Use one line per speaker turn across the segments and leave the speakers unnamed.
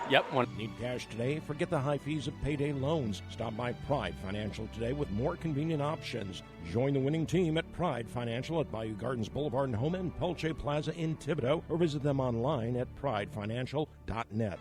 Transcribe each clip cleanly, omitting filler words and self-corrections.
Yep.
Need cash today? Forget the high fees of payday loans. Stop by Pride Financial today with more convenient options. Join the winning team at Pride Financial at Bayou Gardens Boulevard in Houma and Pelche Plaza in Thibodaux, or visit them online at pridefinancial.net.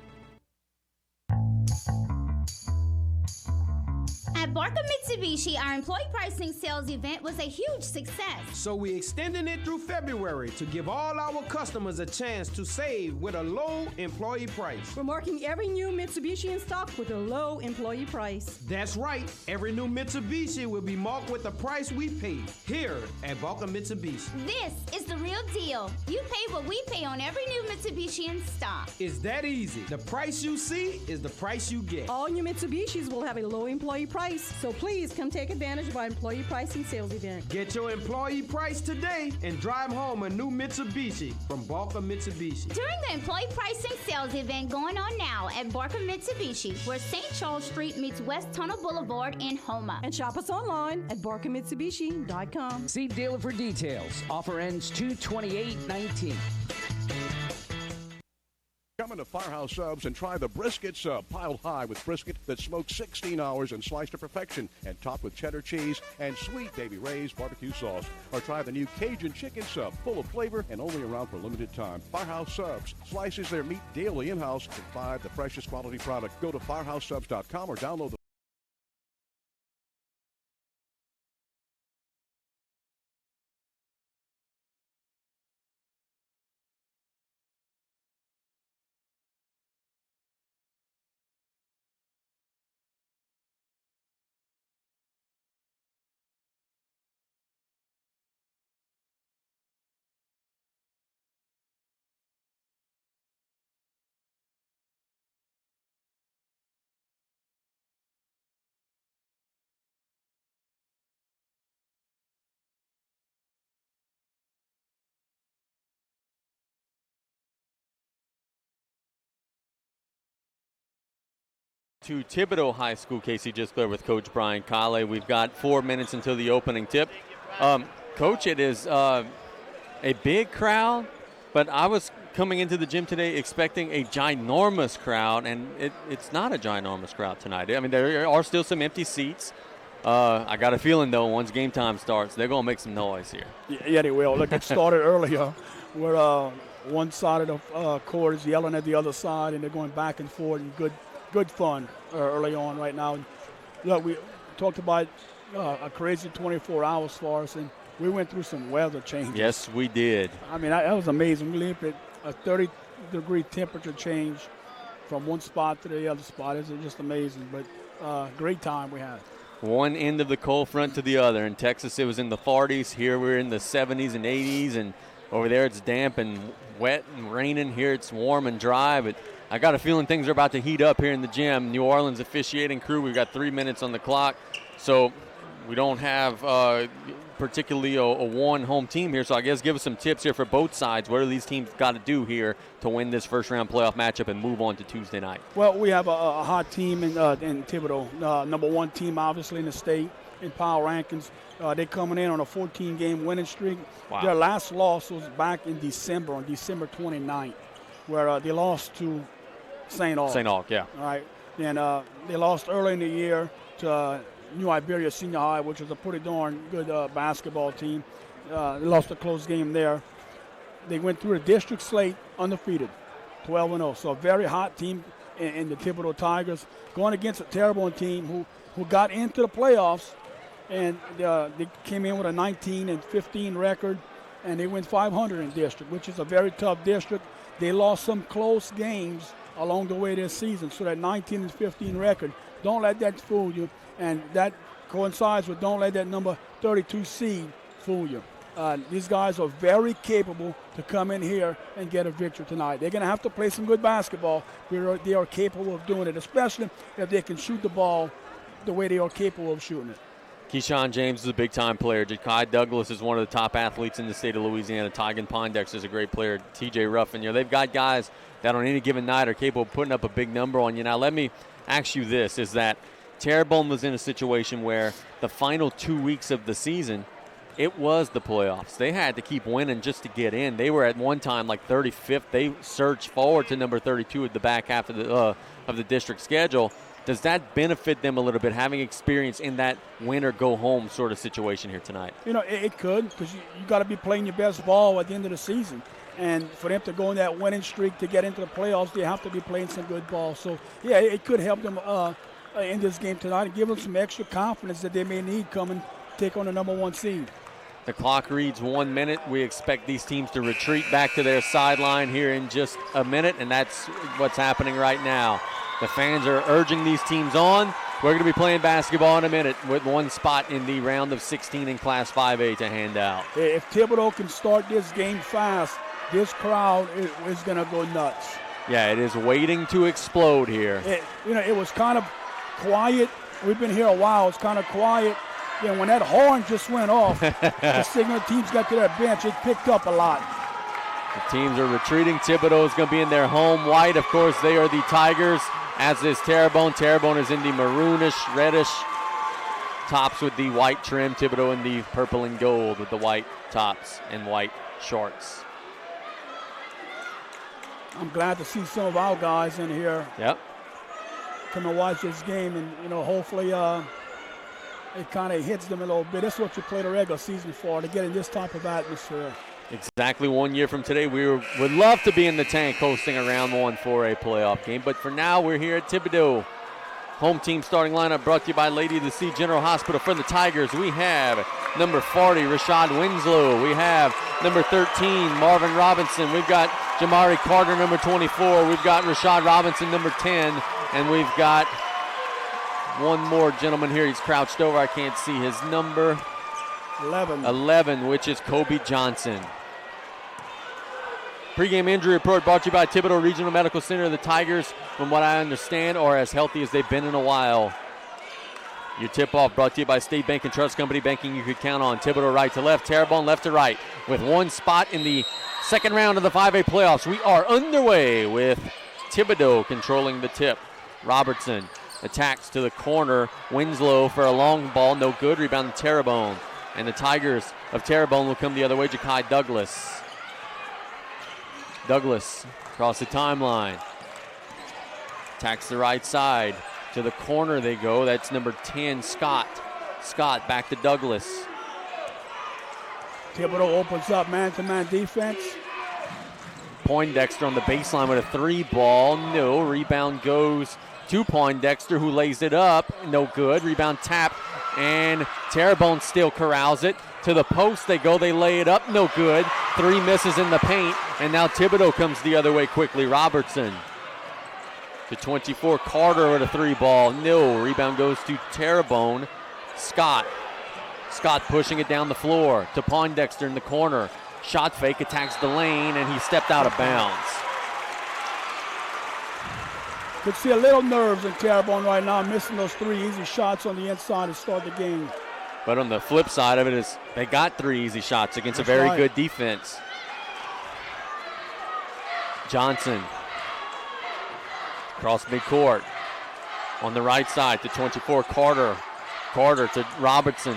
At Barker Mitsubishi, our employee pricing sales event was a huge success.
So we're extending it through February to give all our customers a chance to save with a low employee price.
We're marking every new Mitsubishi in stock with a low employee price.
That's right. Every new Mitsubishi will be marked with the price we paid here at Barker Mitsubishi.
This is the real deal. You pay what we pay on every new Mitsubishi in stock.
It's that easy. The price you see is the price you get.
All new Mitsubishis will have a low employee price, so please come take advantage of our employee pricing sales event.
Get your employee price today and drive home a new Mitsubishi from Barker Mitsubishi.
During the employee pricing sales event going on now at Barker Mitsubishi, where St. Charles Street meets West Tunnel Boulevard in Houma.
And shop us online at barkermitsubishi.com.
See dealer for details. Offer ends 2/28/19.
Come into Firehouse Subs and try the brisket sub, piled high with brisket that's smoked 16 hours and sliced to perfection and topped with cheddar cheese and sweet Davy Ray's barbecue sauce. Or try the new Cajun chicken sub, full of flavor and only around for a limited time. Firehouse Subs slices their meat daily in-house to provide the freshest quality product. Go to firehousesubs.com or download the
to Thibodaux High School. Casey just clear with Coach Brian Colley. We've got 4 minutes until the opening tip. Coach, it is a big crowd, but I was coming into the gym today expecting a ginormous crowd, and it's not a ginormous crowd tonight. I mean, there are still some empty seats. I got a feeling, though, once game time starts, they're going to make some noise here.
Yeah, they will. Look, it started earlier where one side of the court is yelling at the other side, and they're going back and forth, and good fun early on right now. Look, we talked about a crazy 24 hours for us, and we went through some weather changes.
Yes, we did.
I mean, that was amazing. We lived at a 30-degree temperature change from one spot to the other spot. It's just amazing, but great time we had.
One end of the cold front to the other. In Texas, it was in the 40s. Here we're in the 70s and 80s, and over there it's damp and wet and raining. Here it's warm and dry, but I got a feeling things are about to heat up here in the gym. New Orleans officiating crew, we've got 3 minutes on the clock, so we don't have particularly a one home team here. So I guess give us some tips here for both sides. What do these teams got to do here to win this first-round playoff matchup and move on to Tuesday night?
Well, we have a hot team in Thibodaux, number one team obviously in the state in power rankings. They're coming in on a 14-game winning streak.
Wow.
Their last loss was back in December, on December 29th, where they lost to St. Aug.
St. Aug, yeah.
All right. And they lost early in the year to New Iberia Senior High, which was a pretty darn good basketball team. They lost a close game there. They went through the district slate undefeated, 12-0. So a very hot team in the Thibodaux Tigers, going against a Terrebonne team who got into the playoffs, and they came in with a 19-15 record, and they went 500 in district, which is a very tough district. They lost some close games along the way this season, so that 19-15 record, don't let that fool you, and that coincides with don't let that number 32 seed fool you. These guys are very capable to come in here and get a victory tonight. They're going to have to play some good basketball, but they are capable of doing it, especially if they can shoot the ball the way they are capable of shooting it.
Keyshawn James is a big-time player. Ja'Kai Douglas is one of the top athletes in the state of Louisiana. Tygan Pondex is a great player. T.J. Ruffin. They've got guys that on any given night are capable of putting up a big number on you. Now, let me ask you this, is that Terrebonne was in a situation where the final 2 weeks of the season, it was the playoffs. They had to keep winning just to get in. They were at one time like 35th. They surged forward to number 32 at the back half of the district schedule. Does that benefit them a little bit, having experience in that win or go home sort of situation here tonight?
It could, because you got to be playing your best ball at the end of the season. And for them to go on that winning streak to get into the playoffs, they have to be playing some good ball. So, yeah, it could help them in this game tonight and give them some extra confidence that they may need coming take on the number 1 seed.
The clock reads 1 minute. We expect these teams to retreat back to their sideline here in just a minute, and that's what's happening right now. The fans are urging these teams on. We're going to be playing basketball in a minute with one spot in the round of 16 in Class 5A to hand out.
If Thibodaux can start this game fast, this crowd is going to go nuts.
Yeah, it is waiting to explode here.
It was kind of quiet. We've been here a while. It's kind of quiet. Then when that horn just went off, the signal teams got to their bench. It picked up a lot.
The teams are retreating. Thibodaux is going to be in their home white. Of course, they are the Tigers, as is Terrebonne. Terrebonne is in the maroonish, reddish tops with the white trim. Thibodaux in the purple and gold with the white tops and white shorts.
I'm glad to see some of our guys in here.
Yep.
Come and watch this game, and hopefully it kind of hits them a little bit. That's what you play the regular season for, to get in this type of atmosphere.
Exactly 1 year from today, we would love to be in the tank hosting a round 1 for a playoff game. But for now, we're here at Thibodaux. Home team starting lineup brought to you by Lady of the Sea General Hospital. For the Tigers, we have number 40, Rashad Winslow. We have number 13, Marvin Robinson. We've got Jamari Carter, number 24. We've got Rashad Robinson, number 10. And we've got one more gentleman here. He's crouched over. I can't see his number. 11, which is Kobe Johnson. Pre-game injury report brought to you by Thibodaux Regional Medical Center. The Tigers, from what I understand, are as healthy as they've been in a while. Your tip-off brought to you by State Bank and Trust Company, banking you could count on. Thibodaux right to left, Terrebonne left to right. With one spot in the second round of the 5A playoffs, we are underway with Thibodaux controlling the tip. Robertson attacks to the corner. Winslow for a long ball, no good. Rebound to Terrebonne. And the Tigers of Terrebonne will come the other way. Ja'Kai Douglas. Douglas across the timeline. Attacks the right side. To the corner they go. That's number 10, Scott. Scott back to Douglas.
Thibodaux opens up man-to-man defense.
Poindexter on the baseline with a 3 ball. No. Rebound goes to Poindexter, who lays it up. No good. Rebound tapped. And Terrebonne still corrals it. To the post they go. They lay it up. No good. 3 misses in the paint. And now Thibodaux comes the other way quickly. Robertson to 24. Carter with a 3 ball. No. Rebound goes to Terrebonne. Scott. Scott pushing it down the floor to Poindexter in the corner. Shot fake, attacks the lane, and he stepped out of bounds.
Could see a little nerves in Terrebonne right now, missing those 3 easy shots on the inside to start the game.
But on the flip side of it is they got 3 easy shots against
That's
a very
right.
good defense. Johnson across midcourt on the right side to 24. Carter. Carter to Robertson.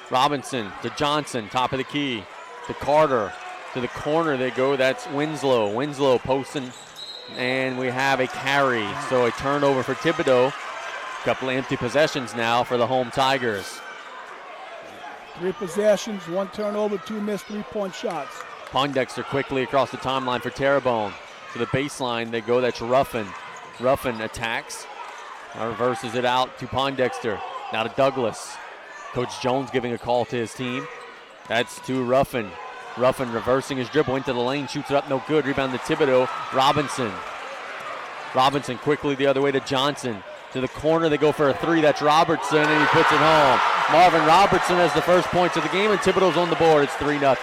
Robinson to Johnson, top of the key. To Carter. To the corner they go. That's Winslow. Winslow posting. And we have a carry. So a turnover for Thibodaux. Couple of empty possessions now for the home Tigers.
3 possessions, 1 turnover, 2 missed 3-point shots.
Poindexter quickly across the timeline for Terrebonne. To the baseline they go. That's Ruffin. Ruffin attacks. Reverses it out to Poindexter. Now to Douglas. Coach Jones giving a call to his team. That's to Ruffin. Ruffin reversing his dribble into the lane. Shoots it up. No good. Rebound to Thibodaux. Robinson. Robinson quickly the other way to Johnson. To the corner they go for a 3. That's Robertson, and he puts it home. Marvin Robertson has the first points of the game, and Thibodaux's on the board. It's 3-0.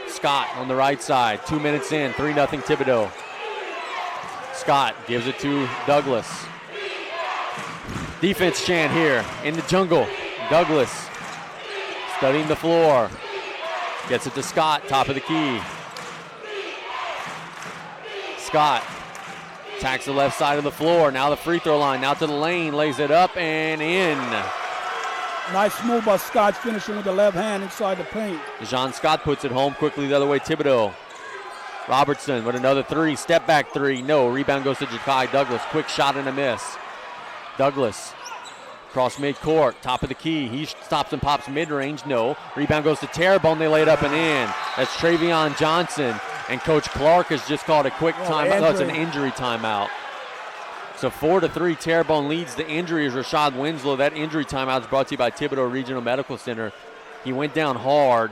Scott on the right side. 2 minutes in. 3-0 Thibodaux. Scott gives it to Douglas. Defense chant here in the jungle. Douglas studying the floor. Gets it to Scott, top of the key. Scott attacks the left side of the floor. Now the free throw line. Now to the lane. Lays it up and in.
Nice move by Scott, finishing with the left hand inside the paint.
Jean Scott puts it home quickly the other way. Thibodaux. Robertson with another three. Step back three. No. Rebound goes to Ja'Kai Douglas. Quick shot and a miss. Douglas. Cross midcourt. Top of the key. He stops and pops mid-range. No. Rebound goes to Terrebonne. They lay it up and in. That's Travion Johnson. And Coach Clark has just called a quick timeout. No, it's an injury timeout. So 4-3, Terrebonne leads. The injury is Rashad Winslow. That injury timeout is brought to you by Thibodaux Regional Medical Center. He went down hard,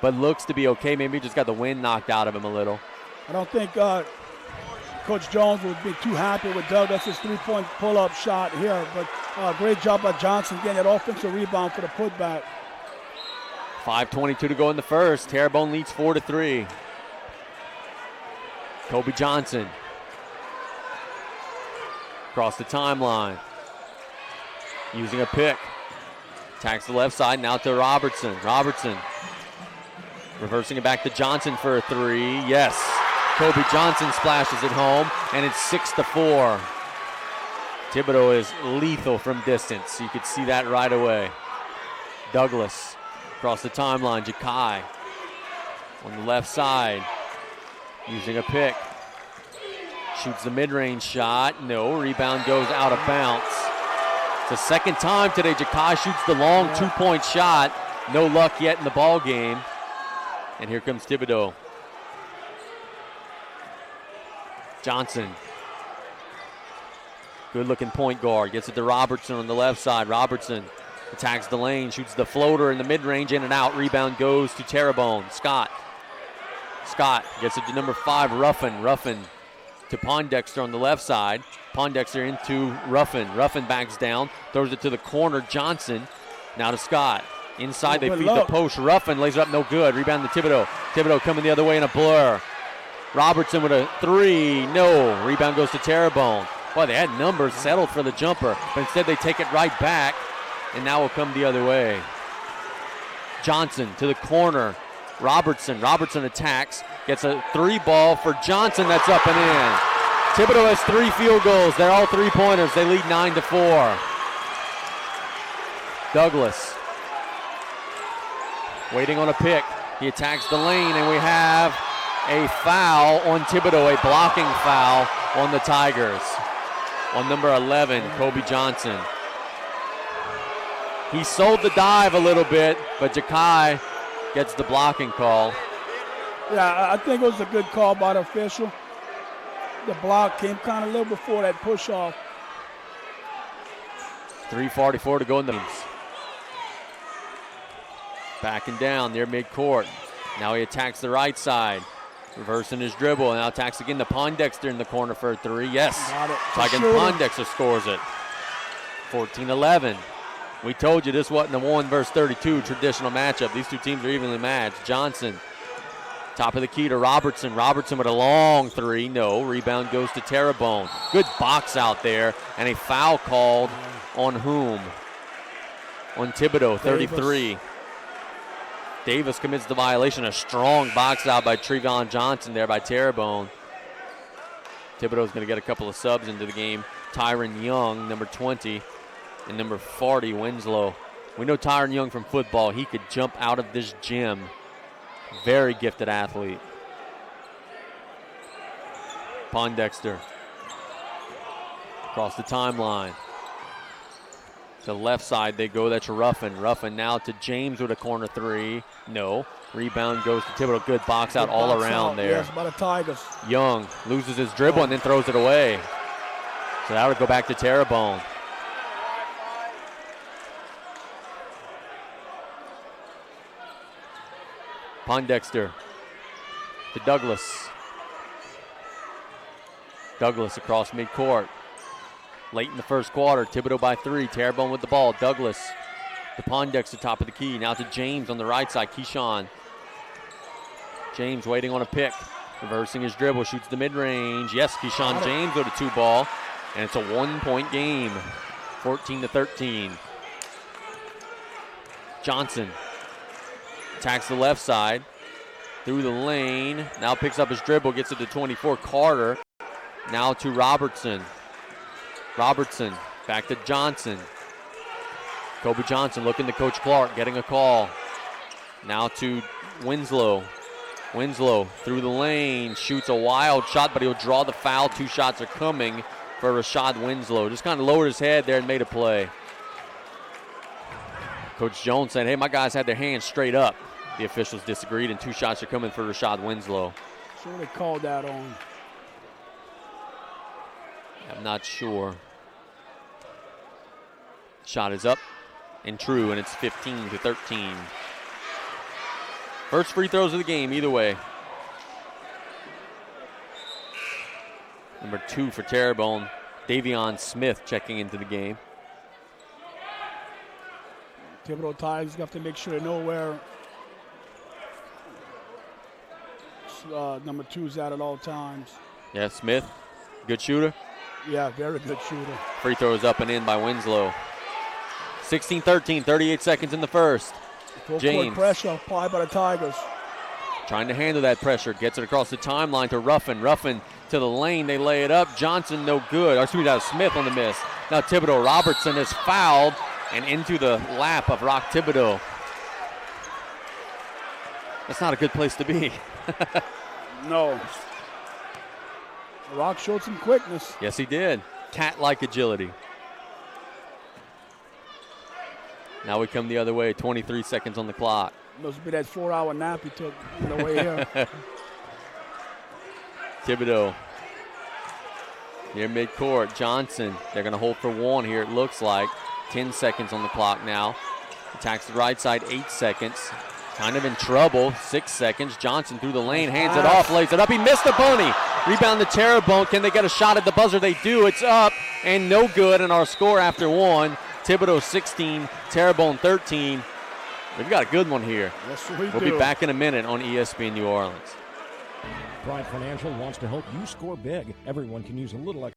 but looks to be okay. Maybe he just got the wind knocked out of him a little.
I don't think Coach Jones would be too happy with Douglas' three-point pull-up shot here, but great job by Johnson getting that offensive rebound for the putback.
5:22 to go in the first. Terrebonne leads 4-3. Kobe Johnson. Across the timeline. Using a pick. Attacks the left side, now to Robertson. Robertson. Reversing it back to Johnson for a three. Yes. Kobe Johnson splashes it home, and it's 6-4. Thibodaux is lethal from distance. You could see that right away. Douglas. Across the timeline, Ja'Kai. On the left side. Using a pick. Shoots the mid-range shot. No. Rebound goes out of bounds. It's the second time today Ja'Kai shoots the long two-point shot. No luck yet in the ball game. And here comes Thibodaux. Johnson. Good-looking point guard. Gets it to Robertson on the left side. Robertson attacks the lane. Shoots the floater in the mid-range, in and out. Rebound goes to Terrebonne. Scott gets it to number 5, Ruffin. Ruffin to Pondexter on the left side. Pondexter into Ruffin. Ruffin backs down, throws it to the corner. Johnson now to Scott. Inside they feed the post. Ruffin lays it up, no good. Rebound to Thibodaux. Thibodaux coming the other way in a blur. Robertson with a three, no. Rebound goes to Terrebonne. Boy, they had numbers settled for the jumper, but instead they take it right back, and now will come the other way. Johnson to the corner. Robertson attacks, gets a three ball for Johnson, that's up and in. Thibodaux has 3 field goals. They're all three-pointers. They lead 9-4. Douglas waiting on a pick. He attacks the lane, and we have a foul on Thibodaux, a blocking foul on the Tigers. On number 11, Kobe Johnson. He sold the dive a little bit, but Ja'Kai gets the blocking call.
Yeah, I think it was a good call by the official. The block came kind of a little before that push-off.
3:44 to go in the games. Backing down near midcourt. Now he attacks the right side. Reversing his dribble, and now attacks again to Pondexter in the corner for a three. Yes, Tigan Pondexter scores it. 14-11. We told you this wasn't a 1 versus 32 traditional matchup. These two teams are evenly matched. Johnson, top of the key to Robertson. Robertson with a long three. No. Rebound goes to Terrebonne. Good box out there, and a foul called on whom? On Thibodaux, 33. Davis commits the violation. A strong box out by Trevon Johnson there by Terrebonne. Thibodaux's going to get a couple of subs into the game. Tyron Young, number 20, and number 40, Winslow. We know Tyron Young from football. He could jump out of this gym. Very gifted athlete. Pondexter across the timeline. To the left side they go. That's Ruffin. Ruffin now to James with a corner three. No. Rebound goes to Thibodaux. Good box out all around there.
Yes, by the Tigers.
Young loses his dribble and then throws it away. So that would go back to Terrebonne. Pondexter to Douglas. Douglas across midcourt. Late in the first quarter, Thibodaux by 3. Terrebonne with the ball. Douglas to Pondexter, top of the key. Now to James on the right side. Keyshawn. James waiting on a pick. Reversing his dribble. Shoots the mid-range. Yes, Keyshawn James with a 2-ball. And it's a 1-point game. 14-13. Johnson attacks the left side. Through the lane. Now picks up his dribble. Gets it to 24. Carter. Now to Robertson. Robertson back to Johnson. Kobe Johnson looking to Coach Clark, getting a call. Now to Winslow. Winslow through the lane, shoots a wild shot, but he'll draw the foul. 2 shots are coming for Rashad Winslow. Just kind of lowered his head there and made a play. Coach Jones said, hey, my guys had their hands straight up. The officials disagreed, and 2 shots are coming for Rashad Winslow.
So they called that on.
I'm not sure. Shot is up and true, and it's 15-13. First free throws of the game, either way. Number 2 for Terrebonne, Davion Smith checking into the game.
Thibodaux Tigers have to make sure they know where number 2 is at all times.
Yeah, Smith, good shooter.
Yeah, very good shooter.
Free throw is up and in by Winslow. 16-13, 38 seconds in the first.
Full
James.
court pressure applied by the Tigers.
Trying to handle that pressure. Gets it across the timeline to Ruffin. Ruffin to the lane. They lay it up. Johnson no good. Or excuse me, that was Smith on the miss. Now Thibodaux Robertson is fouled and into the lap of Rock Thibodaux. That's not a good place to be.
No. Rock showed some quickness.
Yes, he did. Cat-like agility. Now we come the other way. 23 seconds on the clock.
Must be that 4-hour nap he took on the way here.
Thibodaux near midcourt. Johnson, they're going to hold for 1 here, it looks like. 10 seconds on the clock now. Attacks the right side, 8 seconds. Kind of in trouble, 6 seconds. Johnson through the lane, hands it off, lays it up. He missed the bunny. Rebound to Terrebonne. Can they get a shot at the buzzer? They do. It's up and no good. And our score after 1, Thibodaux 16, Terrebonne 13. We've got a good one here.
Yes,
We'll be back in a minute on ESPN New Orleans.
Pride Financial wants to help you score big. Everyone can use a little extra.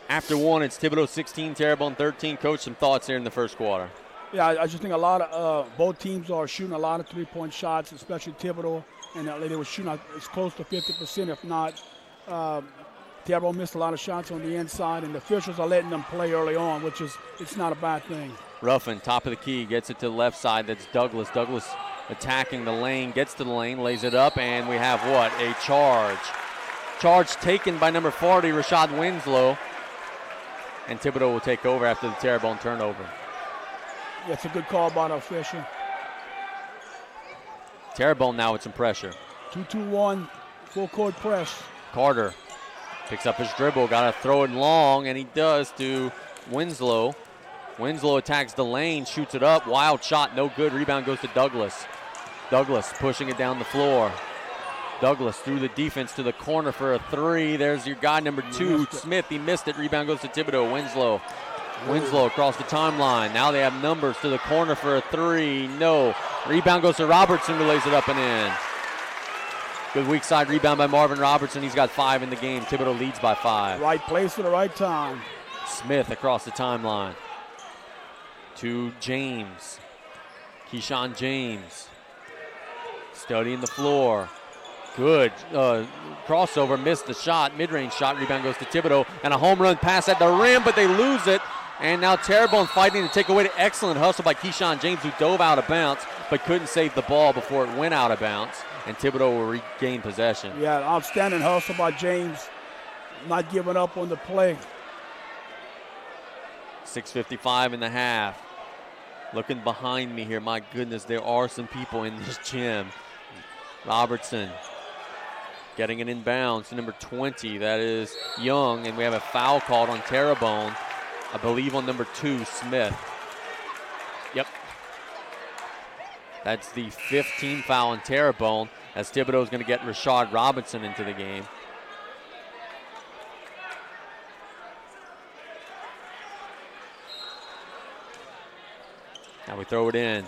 After 1, it's Thibodaux 16, Terrebonne 13. Coach, some thoughts here in the first quarter.
Yeah, I just think a lot of both teams are shooting a lot of three-point shots, especially Thibodaux, and they were shooting as close to 50%, if not. Terrebonne missed a lot of shots on the inside, and the officials are letting them play early on, which is it's not a bad thing.
Ruffin, top of the key, gets it to the left side. That's Douglas. Douglas attacking the lane, gets to the lane, lays it up, and we have what? A charge. Charge taken by number 40, Rashad Winslow. And Thibodaux will take over after the Terrebonne turnover.
Yeah, it's a good call by the official.
Terrebonne now with some pressure.
2-2-1, full court press.
Carter picks up his dribble, got to throw it long, and he does to Winslow. Winslow attacks the lane, shoots it up, wild shot, no good. Rebound goes to Douglas. Douglas pushing it down the floor. Douglas through the defense to the corner for a 3. There's your guy, number 2, Smith. He missed it. Rebound goes to Thibodaux. Winslow across the timeline. Now they have numbers to the corner for a 3. No. Rebound goes to Robertson, who lays it up and in. Good weak side rebound by Marvin Robertson. He's got 5 in the game. Thibodaux leads by 5.
Right place at the right time.
Smith across the timeline to James. Keyshawn James studying the floor. Good crossover, missed the shot, mid-range shot, rebound goes to Thibodaux, and a home run pass at the rim, but they lose it. And now Terrebonne fighting to take away the excellent hustle by Keyshawn James, who dove out of bounds, but couldn't save the ball before it went out of bounds, and Thibodaux will regain possession.
Yeah, outstanding hustle by James, not giving up on the play.
6:55 in the half. Looking behind me here, my goodness, there are some people in this gym. Robertson getting it inbounds to number 20. That is Young, and we have a foul called on Terrebonne, I believe on number 2, Smith. Yep. That's the 15th foul on Terrebonne, as Thibodaux is going to get Rashad Robinson into the game. Now we throw it in.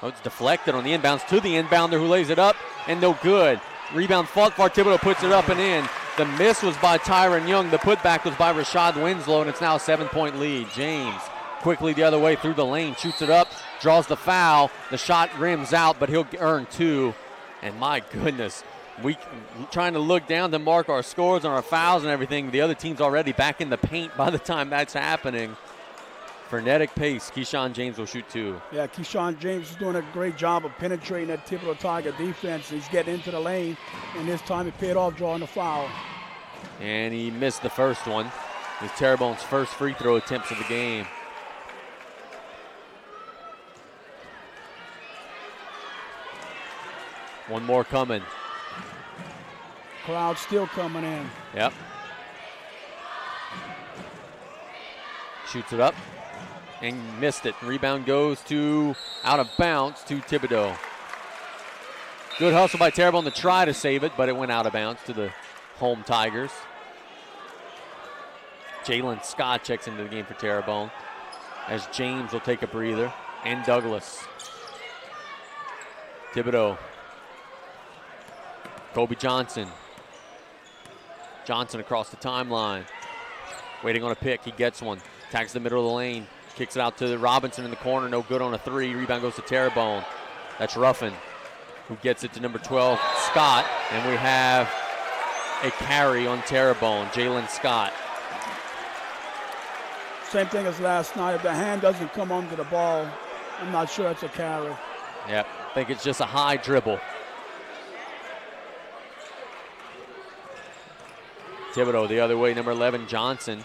Oh, it's deflected on the inbounds to the inbounder who lays it up, and no good. Rebound fought for Thibodaux, puts it up and in. The miss was by Tyron Young. The putback was by Rashad Winslow, and it's now a 7-point lead. James quickly the other way through the lane, shoots it up, draws the foul. The shot rims out, but he'll earn 2. And my goodness, we trying to look down to mark our scores and our fouls and everything. The other team's already back in the paint by the time that's happening. Frenetic pace. Keyshawn James will shoot 2.
Yeah, Keyshawn James is doing a great job of penetrating that Thibodaux Tiger defense. He's getting into the lane, and this time it paid off drawing the foul.
And he missed the first one. It was Terrebonne's first free throw attempts of the game. One more coming.
Crowd still coming in.
Yep. Shoots it up and missed it. Rebound goes to out of bounds to Thibodaux. Good hustle by Terrebonne to try to save it, but it went out of bounds to the home Tigers. Jalen Scott checks into the game for Terrebonne, as James will take a breather, and Douglas. Thibodaux. Kobe Johnson. Johnson across the timeline. Waiting on a pick. He gets one. Tags the middle of the lane. Kicks it out to Robinson in the corner. No good on a 3. Rebound goes to Terrebonne. That's Ruffin, who gets it to number 12, Scott. And we have a carry on Terrebonne. Jalen Scott.
Same thing as last night. If the hand doesn't come under the ball, I'm not sure it's a carry.
Yep. I think it's just a high dribble. Thibodaux the other way, number 11, Johnson.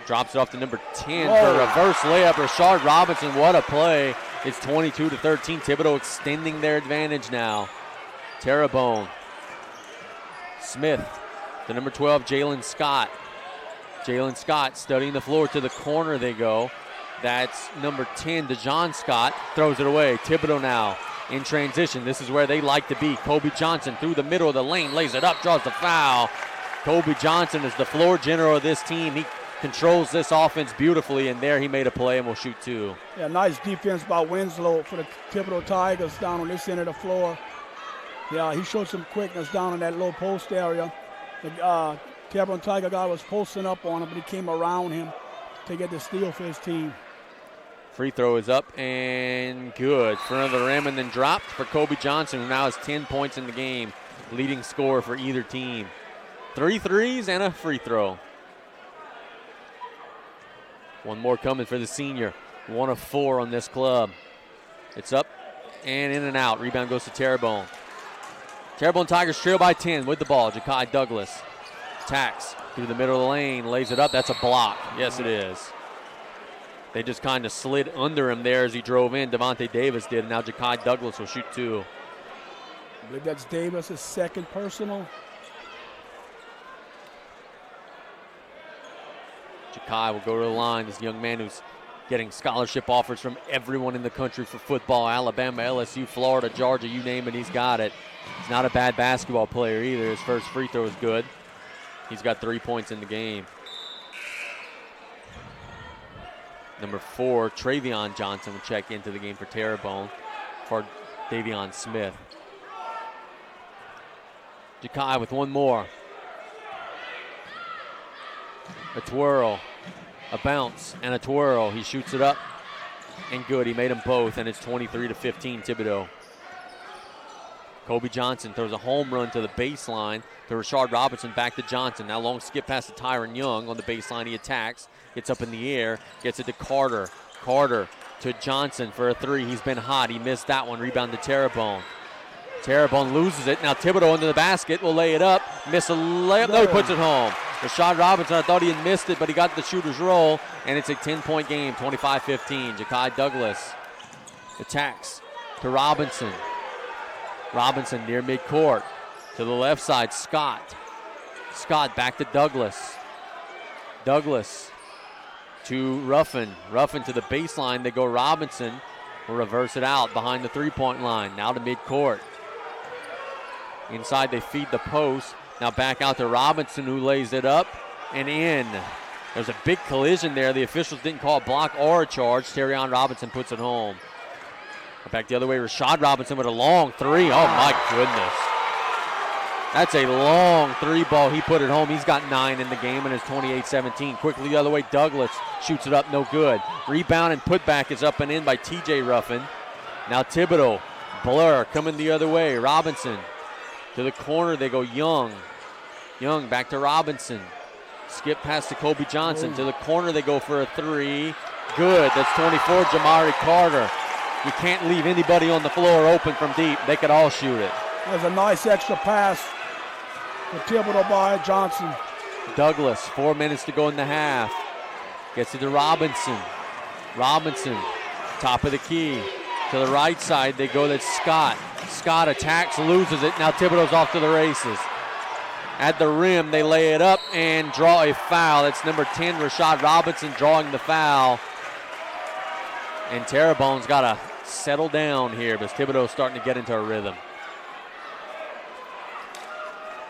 Drops it off to number 10 for a reverse layup. Rashard Robinson, what a play. It's 22-13. Thibodaux extending their advantage now. Terrebonne. Smith, the number 12, Jalen Scott. Jalen Scott studying the floor to the corner they go. That's number 10, DeJohn Scott. Throws it away. Thibodaux now in transition. This is where they like to be. Kobe Johnson through the middle of the lane. Lays it up, draws the foul. Kobe Johnson is the floor general of this team. He controls this offense beautifully, and there he made a play and will shoot 2.
Yeah, nice defense by Winslow for the Thibodaux Tigers down on this end of the floor. Yeah, he showed some quickness down in that low post area. The Terrebonne Tiger guy was posting up on him, but he came around him to get the steal for his team.
Free throw is up and good. Front of the rim and then dropped for Kobe Johnson, who now has 10 points in the game. Leading scorer for either team. 3 threes and a free throw. One more coming for the senior. 1 of 4 on this club. It's up and in and out. Rebound goes to Terrebonne. Terrebonne Tigers trail by 10 with the ball. Ja'Kai Douglas attacks through the middle of the lane, lays it up. That's a block. Yes, it is. They just kind of slid under him there as he drove in. Devontae Davis did, and now Ja'Kai Douglas will shoot 2.
I believe that's Davis' second personal.
Ja'Kai will go to the line. This young man who's getting scholarship offers from everyone in the country for football. Alabama, LSU, Florida, Georgia, you name it, he's got it. He's not a bad basketball player either. His first free throw is good. He's got 3 points in the game. Number 4, Travion Johnson will check into the game for Terrebonne for Davion Smith. Ja'Kai with one more. A twirl, a bounce, and a twirl. He shoots it up, and good. He made them both, and it's 23-15 Thibodaux. Kobe Johnson throws a home run to the baseline to Rashard Robinson, back to Johnson. Now long skip pass to Tyron Young on the baseline. He attacks, gets up in the air, gets it to Carter. Carter to Johnson for a 3. He's been hot. He missed that one. Rebound to Terrebonne. Terrebonne loses it. Now Thibodaux into the basket, will lay it up. Miss a layup. No, he puts it home. Rashard Robinson, I thought he had missed it, but he got the shooter's roll, and it's a 10-point game, 25-15. Ja'Kai Douglas attacks to Robinson. Robinson near midcourt. To the left side, Scott. Scott back to Douglas. Douglas to Ruffin. Ruffin to the baseline. They go Robinson. Will reverse it out behind the three-point line. Now to midcourt. Inside they feed the post. Now back out to Robinson, who lays it up and in. There's a big collision there. The officials didn't call a block or a charge. Terrion Robinson puts it home. Back the other way, Rashad Robinson with a long three. Oh, my goodness. That's a long three ball. He put it home. He's got 9 in the game and it's 28-17. Quickly the other way, Douglas shoots it up, no good. Rebound and putback is up and in by TJ Ruffin. Now Thibodaux, Blur coming the other way. Robinson to the corner, they go Young. Young back to Robinson. Skip past to Kobe Johnson. To the corner, they go for a three. Good, that's 24, Jamari Carter. You can't leave anybody on the floor open from deep. They could all shoot it.
There's a nice extra pass for Thibodaux by Johnson.
Douglas, 4 minutes to go in the half. Gets it to Robinson. Robinson, top of the key. To the right side, they go, that's Scott. Scott attacks, loses it. Now Thibodaux's off to the races. At the rim, they lay it up and draw a foul. That's number 10, Rashad Robinson, drawing the foul. And Terrebonne's got to settle down here, but Thibodaux's starting to get into a rhythm.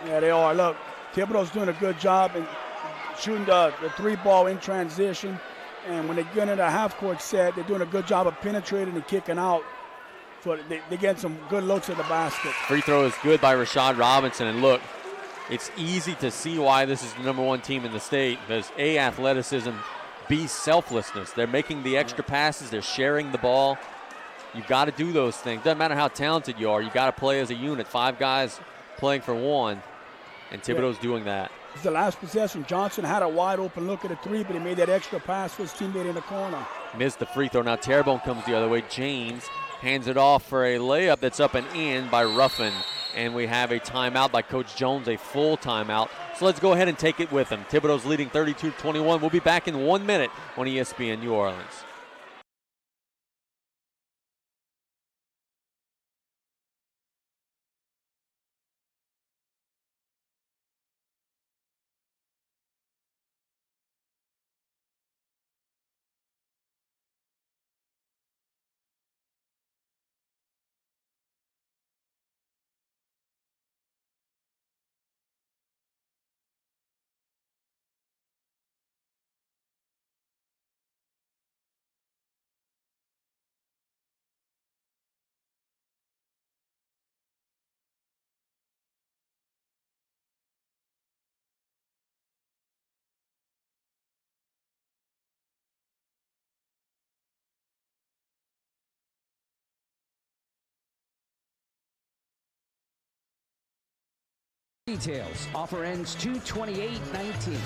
Yeah, they are. Look, Thibodaux's doing a good job in shooting the three ball in transition. And when they get into a half-court set, they're doing a good job of penetrating and kicking out. So they get some good looks at the basket.
Free throw is good by Rashad Robinson. And look, it's easy to see why this is the number 1 team in the state. Because A, athleticism, B, selflessness. They're making the extra passes. They're sharing the ball. You've got to do those things. Doesn't matter how talented you are. You've got to play as a unit. 5 guys playing for 1. And Thibodaux's doing that.
It's the last possession. Johnson had a wide open look at a three, but he made that extra pass for his teammate in the corner.
Missed the free throw. Now Terrebonne comes the other way. James hands it off for a layup that's up and in by Ruffin. And we have a timeout by Coach Jones, a full timeout. So let's go ahead and take it with him. Thibodaux's leading 32-21. We'll be back in 1 minute on ESPN New Orleans.
Details. Offer ends 2/28/19.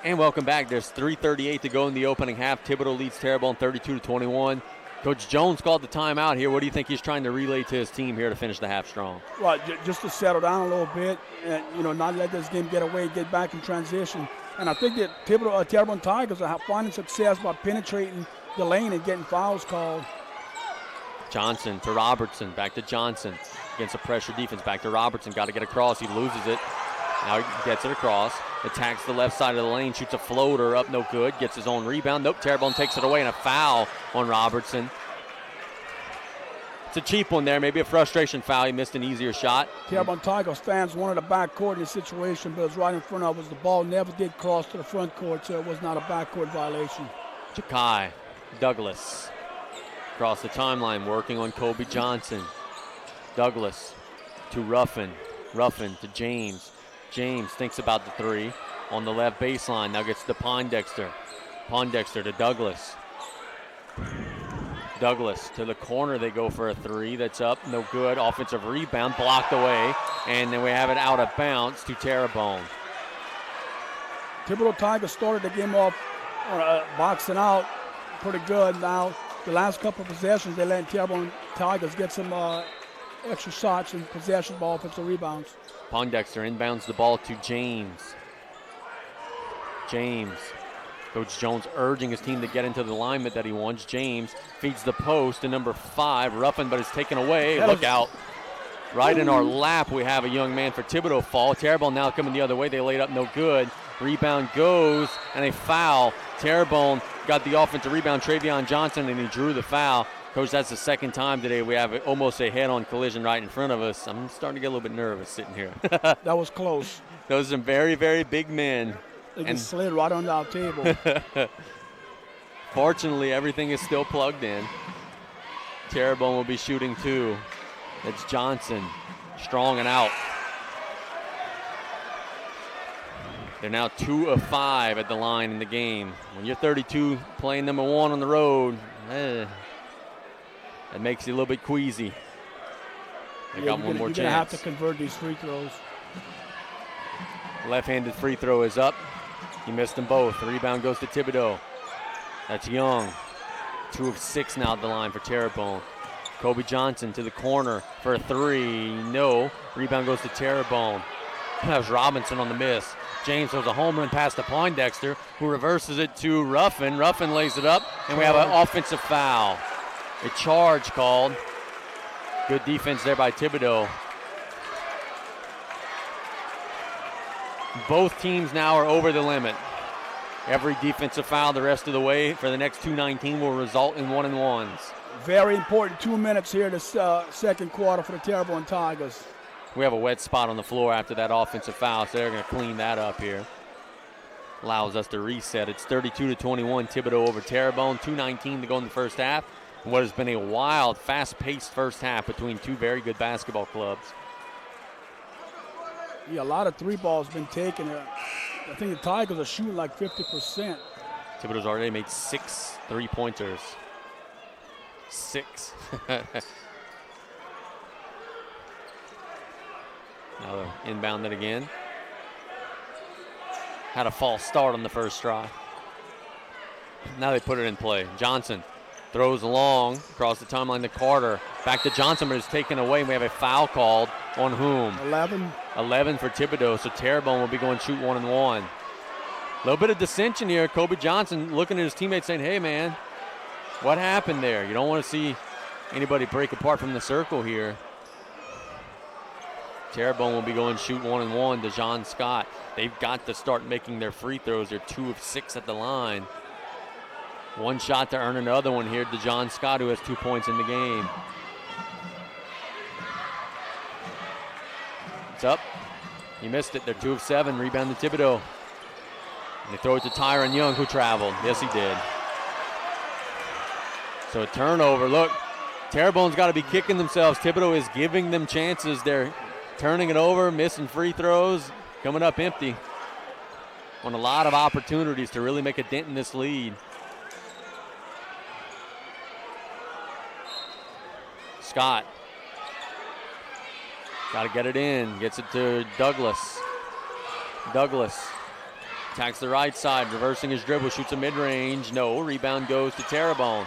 And welcome back. There's 3:38 to go in the opening half. Thibodaux leads Terrebonne 32-21. Coach Jones called the timeout here. What do you think he's trying to relay to his team here to finish the half strong?
Well, just to settle down a little bit and, not let this game get away, get back in transition. And I think that Terrebonne Tigers are finding success by penetrating the lane and getting fouls called.
Johnson to Robertson, back to Johnson. Against a pressure defense, back to Robertson. Got to get across. He loses it. Now he gets it across. Attacks the left side of the lane. Shoots a floater up, no good. Gets his own rebound. Nope, Terrebonne takes it away, and a foul on Robertson. It's a cheap one there. Maybe a frustration foul. He missed an easier shot.
Terrebonne Tigers fans wanted a backcourt in this situation, but it was right in front of us. The ball never did cross to the front court, so it was not a backcourt violation.
Jakai Douglas across the timeline, working on Kobe Johnson. Douglas to Ruffin. Ruffin to James. James thinks about the three on the left baseline. Now gets to Pondexter. Pondexter to Douglas. Douglas to the corner. They go for a three. That's up. No good. Offensive rebound blocked away. And then we have it out of bounds to Terrebonne.
Thibodaux Tigers started the game off boxing out pretty good. Now, the last couple of possessions, they let Terrebonne Tigers get some extra shots and possession ball offensive rebounds.
Pondexter inbounds the ball to James. James Coach Jones urging his team to get into the alignment that he wants. James feeds the post to number 5, Ruffin, but it's taken away. Look out. Right in our lap, we have a young man for Thibodaux fall. Terrebonne now coming the other way. They laid up no good. Rebound goes, and a foul. Terrebonne got the offensive rebound, Travion Johnson, and he drew the foul. Coach, that's the second time today we have almost a head-on collision right in front of us. I'm starting to get a little bit nervous sitting here.
That was close.
Those are some very, very big men.
They just slid right on our table.
Fortunately, everything is still plugged in. Terrebonne will be shooting 2. That's Johnson, strong and out. They're now 2 of 5 at the line in the game. When you're 32 playing number 1 on the road, that makes you a little bit queasy. They got one more chance.
You're going to have to convert these free throws.
Left-handed free throw is up. He missed them both. The rebound goes to Thibodaux. That's Young. 2 of 6 now at the line for Terrebonne. Kobe Johnson to the corner for a 3. No. Rebound goes to Terrebonne. That was Robinson on the miss. James throws a home run pass to Poindexter, who reverses it to Ruffin. Ruffin lays it up, and we have an offensive foul. A charge called. Good defense there by Thibodaux. Both teams now are over the limit. Every defensive foul the rest of the way for the next 2:19 will result in 1-and-1s.
Very important 2 minutes here this second quarter for the Terrebonne Tigers.
We have a wet spot on the floor after that offensive foul, so they're going to clean that up here. Allows us to reset. It's 32-21, Thibodaux over Terrebonne. 2:19 to go in the first half. And what has been a wild, fast-paced first half between two very good basketball clubs.
Yeah, a lot of 3 balls been taken. I think the Tigers are shooting like 50%.
Thibodaux's already made 6 3-pointers. 6. Now they're inbounded again. Had a false start on the first try. Now they put it in play. Johnson throws long across the timeline to Carter. Back to Johnson, but it's taken away. We have a foul called on whom? 11 for Thibodaux, so Terrebonne will be going shoot 1-and-1. A little bit of dissension here. Kobe Johnson looking at his teammates saying, hey, man, what happened there? You don't want to see anybody break apart from the circle here. Terrebonne will be going shoot 1-and-1 to John Scott. They've got to start making their free throws. They're 2 of 6 at the line. One shot to earn another one here to John Scott, who has 2 points in the game. It's up. He missed it. They're 2 of 7. Rebound to Thibodaux. And they throw it to Tyron Young, who traveled. Yes, he did. So a turnover. Look, Terrebonne's got to be kicking themselves. Thibodaux is giving them chances. They're turning it over, missing free throws, coming up empty. On a lot of opportunities to really make a dent in this lead. Scott. Got to get it in. Gets it to Douglas. Douglas attacks the right side, reversing his dribble, shoots a mid-range. No, rebound goes to Terrebonne.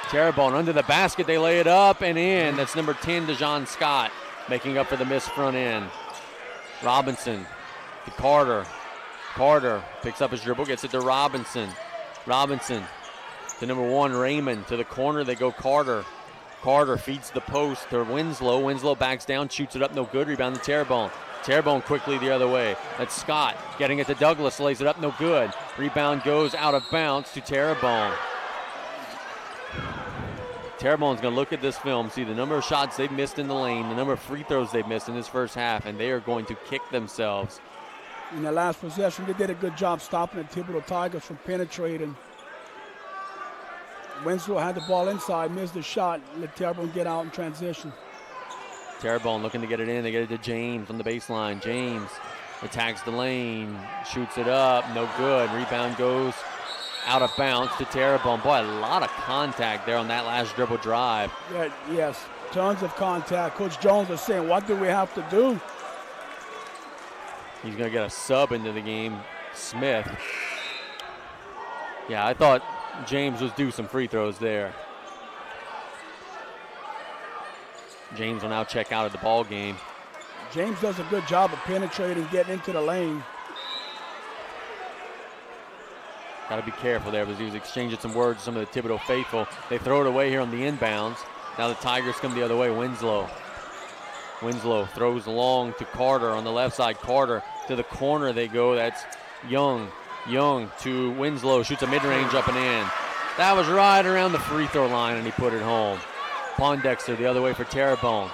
Terrebonne under the basket. They lay it up and in. That's number 10, DeJon Scott, making up for the missed front end. Robinson to Carter. Carter picks up his dribble, gets it to Robinson. Robinson to number 1, Raymond. To the corner they go Carter. Carter feeds the post to Winslow. Winslow backs down, shoots it up, no good. Rebound to Terrebonne. Terrebonne quickly the other way. That's Scott getting it to Douglas, lays it up, no good. Rebound goes out of bounds to Terrebonne. Terrebonne's going to look at this film, see the number of shots they've missed in the lane, the number of free throws they've missed in this first half, and they are going to kick themselves.
In the last possession, they did a good job stopping the Thibodaux Tigers from penetrating. Winslow had the ball inside, missed the shot, let Terrebonne get out in transition.
Terrebonne looking to get it in. They get it to James on the baseline. James attacks the lane, shoots it up, no good. Rebound goes out of bounds to Terrebonne. Boy, a lot of contact there on that last dribble drive.
Yeah, yes, tons of contact. Coach Jones is saying, what do we have to do?
He's going to get a sub into the game, Smith. Yeah, I thought James was due some free throws there. James will now check out of the ball game.
James does a good job of penetrating, getting into the lane.
Got to be careful there because he was exchanging some words with some of the Thibodaux faithful. They throw it away here on the inbounds. Now the Tigers come the other way. Winslow throws long to Carter on the left side. Carter to the corner they go. That's Young. Young to Winslow. Shoots a mid-range up and in. That was right around the free throw line, and he put it home. Pondexter the other way for Terrebonne.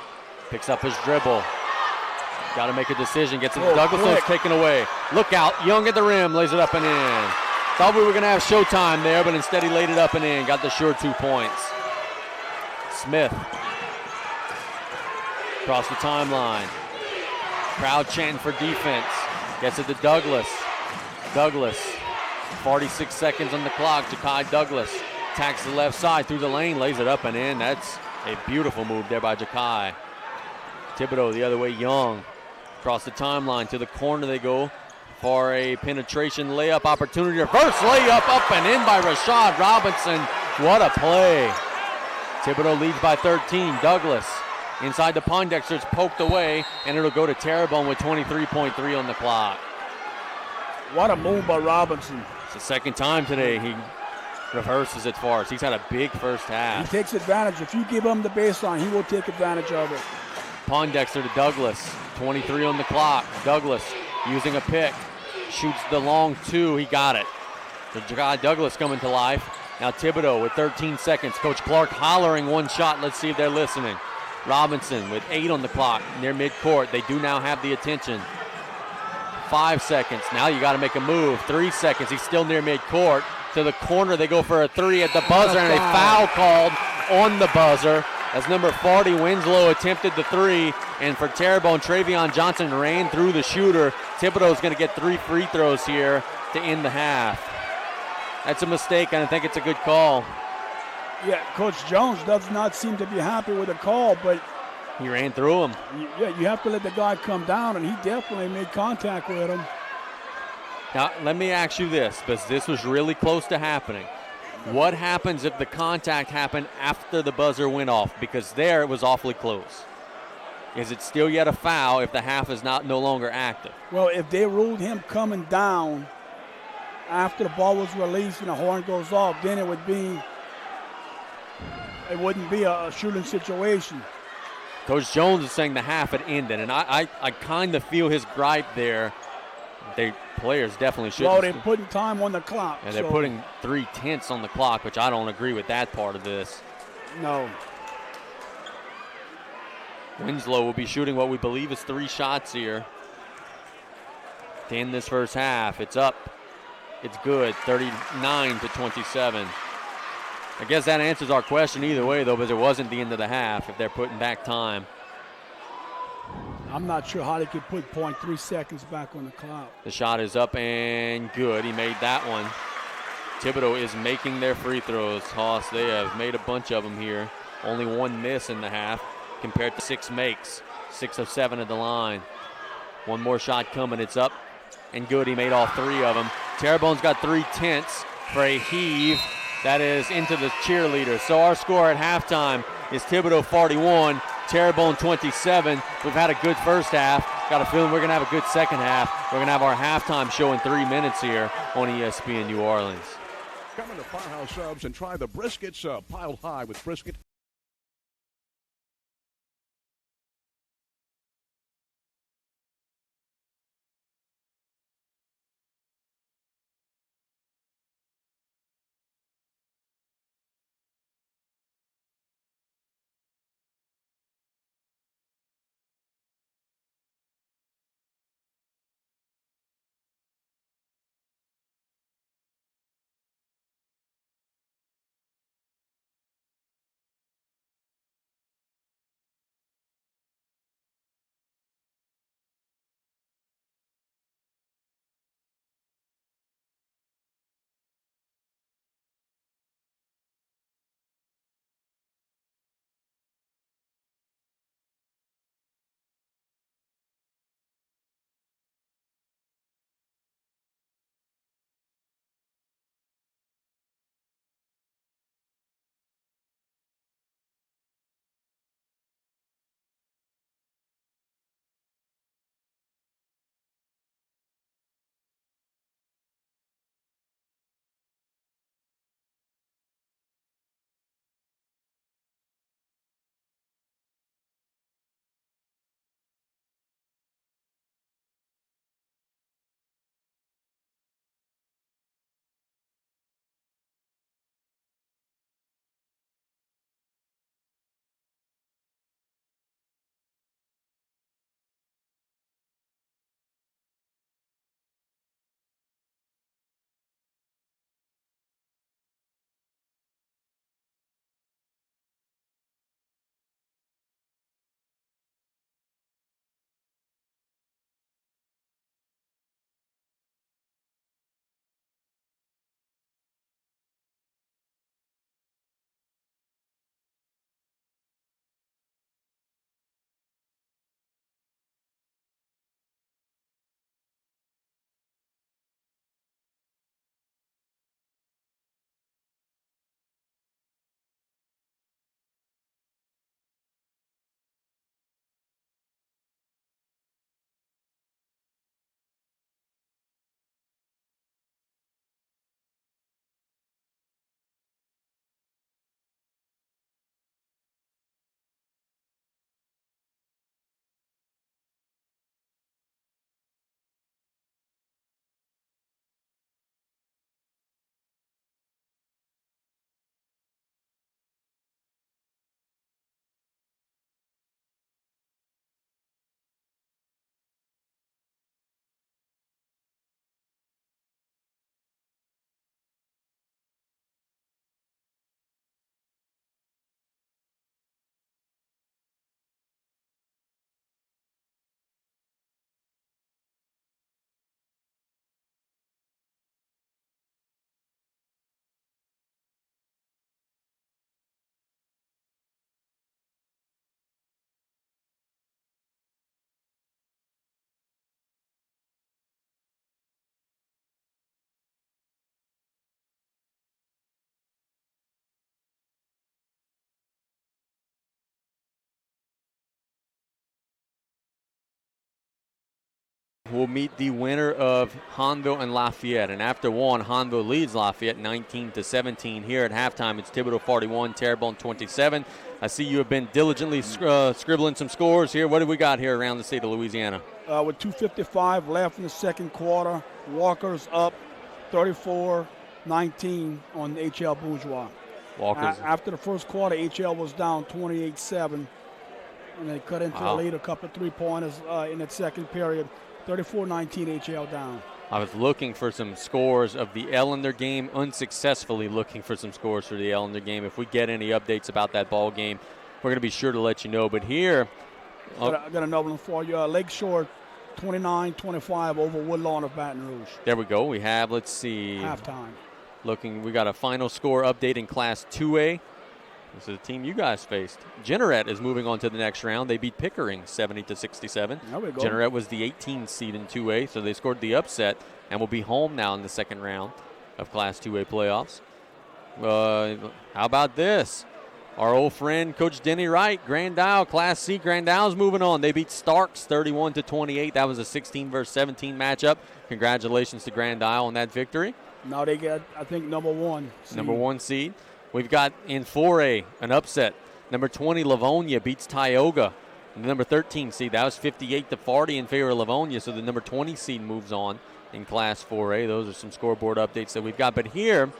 Picks up his dribble. Got to make a decision. Gets it to Douglas. So it's taken away. Look out. Young at the rim. Lays it up and in. Thought we were going to have showtime there, but instead he laid it up and in. Got the sure 2 points. Smith. Across the timeline. Crowd chanting for defense. Gets it to Douglas. Douglas. 46 seconds on the clock. Ja'Kai Douglas attacks the left side through the lane. Lays it up and in. That's a beautiful move there by Ja'Kai. Thibodaux the other way. Young. Across the timeline to the corner they go for a penetration layup opportunity. Reverse layup up and in by Rashad Robinson. What a play. Thibodaux leads by 13. Douglas inside the Pondexters, poked away, and it'll go to Terrebonne with 23.3 on the clock.
What a move by Robinson.
It's the second time today he reverses it for us. He's had a big first half.
He takes advantage. If you give him the baseline, he will take advantage of it.
Pondexter to Douglas. 23 on the clock. Douglas using a pick. Shoots the long 2. He got it. The guy Douglas coming to life. Now Thibodaux with 13 seconds. Coach Clark hollering one shot. Let's see if they're listening. Robinson with 8 on the clock near midcourt. They do now have the attention. 5 seconds. Now you got to make a move. 3 seconds. He's still near midcourt. To the corner. They go for a 3 at the buzzer, and a foul called on the buzzer as number 40 Winslow attempted the 3. And for Terrebonne, Travion Johnson ran through the shooter. Thibodaux is going to get 3 free throws here to end the half. That's a mistake, and I think it's a good call.
Yeah, Coach Jones does not seem to be happy with the call, but
he ran through him.
You have to let the guy come down, and he definitely made contact with him.
Now, let me ask you this, because this was really close to happening. What happens if the contact happened after the buzzer went off? Because there it was awfully close. Is it still yet a foul if the half is no longer active?
Well, if they ruled him coming down after the ball was released and the horn goes off, then it wouldn't be a shooting situation.
Coach Jones is saying the half had ended, and I kind of feel his gripe there. Players definitely shouldn't.
Well, they're putting time on the clock.
And they're putting 3/10 on the clock, which I don't agree with that part of this.
No.
Winslow will be shooting what we believe is 3 shots here to end this first half. It's up. It's good, 39-27. I guess that answers our question either way, though, because it wasn't the end of the half if they're putting back time.
I'm not sure how they could put 0.3 seconds back on the clock.
The shot is up and good. He made that one. Thibodaux is making their free throws. Hoss, they have made a bunch of them here. Only 1 miss in the half compared to 6 makes. 6 of 7 at the line. 1 more shot coming. It's up and good. He made all 3 of them. Terrebonne's got 3/10 for a heave. That is into the cheerleader. So our score at halftime is Thibodaux 41, Terrebonne 27. We've had a good first half. Got a feeling we're going to have a good second half. We're going to have our halftime show in 3 minutes here on ESPN New Orleans.
Come into Firehouse Subs and try the briskets piled high with brisket.
will meet the winner of Hanville and Lafayette. And after one, Hanville leads Lafayette 19-17. Here at halftime, it's Thibodaux 41, Terrebonne 27. I see you have been diligently scribbling some scores here. What do we got here around the state of Louisiana?
With 2:55 left in the second quarter, Walker's up 34-19 on HL Bourgeois. After the first quarter, HL was down 28-7, and they cut into a lead, a couple of three-pointers in that second period. 34-19 HL down.
I was looking for some scores of the Ellender game, unsuccessfully looking for some scores for the Ellender game. If we get any updates about that ball game, we're going to be sure to let you know. But here,
I got another one for you. Lakeshore 29-25 over Woodlawn of Baton Rouge.
There we go. We have, let's see.
Halftime.
We got a final score update in Class 2A. This is a team you guys faced. Jeanneret is moving on to the next round. They beat Pickering 70-67.
There we go.
Jeanneret was the 18th seed in 2A, so they scored the upset and will be home now in the second round of Class 2A playoffs. How about this? Our old friend, Coach Denny Wright, Grand Isle, Class C. Grand Isle's moving on. They beat Starks 31-28. That was a 16 versus 17 matchup. Congratulations to Grand Isle on that victory.
Now they get, I think, number one seed.
Number one seed. We've got in 4A an upset. Number 20, Livonia beats Tioga. The number 13 seed, that was 58-40 in favor of Livonia, so the number 20 seed moves on in Class 4A. Those are some scoreboard updates that we've got. But here,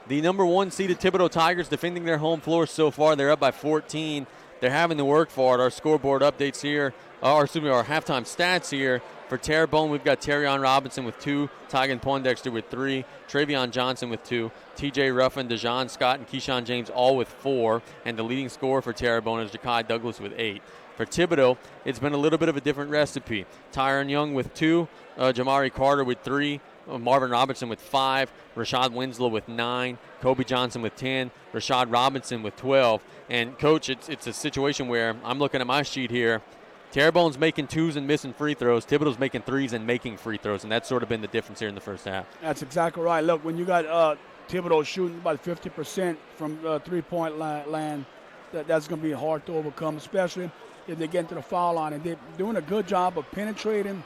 the number one seeded Thibodaux Tigers defending their home floor so far. They're up by 14. They're having to work for it. Our scoreboard updates here, our halftime stats here. For Terrebonne, we've got Terrion Robinson with 2, Tygan Poindexter with 3, Travion Johnson with 2, TJ Ruffin, DeJean Scott, and Keyshawn James all with 4. And the leading scorer for Terrebonne is Ja'Kai Douglas with 8. For Thibodaux, it's been a little bit of a different recipe. Tyron Young with 2, Jamari Carter with 3, Marvin Robinson with 5, Rashad Winslow with 9, Kobe Johnson with 10, Rashad Robinson with 12. And, Coach, it's a situation where I'm looking at my sheet here. Terrebonne's making 2s and missing free throws. Thibodaux's making 3s and making free throws, and that's sort of been the difference here in the first half.
That's exactly right. Look, when you got Thibodaux shooting about 50% from three-point land, that's going to be hard to overcome, especially if they get into the foul line. And they're doing a good job of penetrating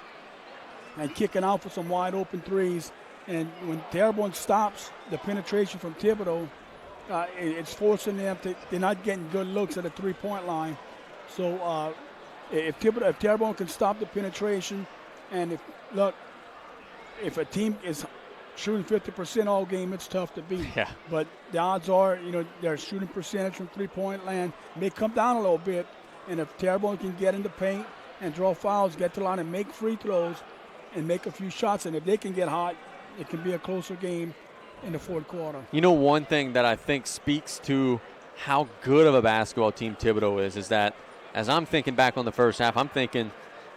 and kicking out for some wide-open threes. And when Terrebonne stops the penetration from Thibodaux, it's forcing them to – they're not getting good looks at the three-point line. So if Terrebonne can stop the penetration, and if a team is shooting 50% all game, it's tough to beat.
Yeah.
But the odds are, their shooting percentage from three-point land may come down a little bit, and if Terrebonne can get in the paint and draw fouls, get to the line and make free throws and make a few shots, and if they can get hot, it can be a closer game in the fourth quarter.
One thing that I think speaks to how good of a basketball team Thibodaux is that as I'm thinking back on the first half, I'm thinking,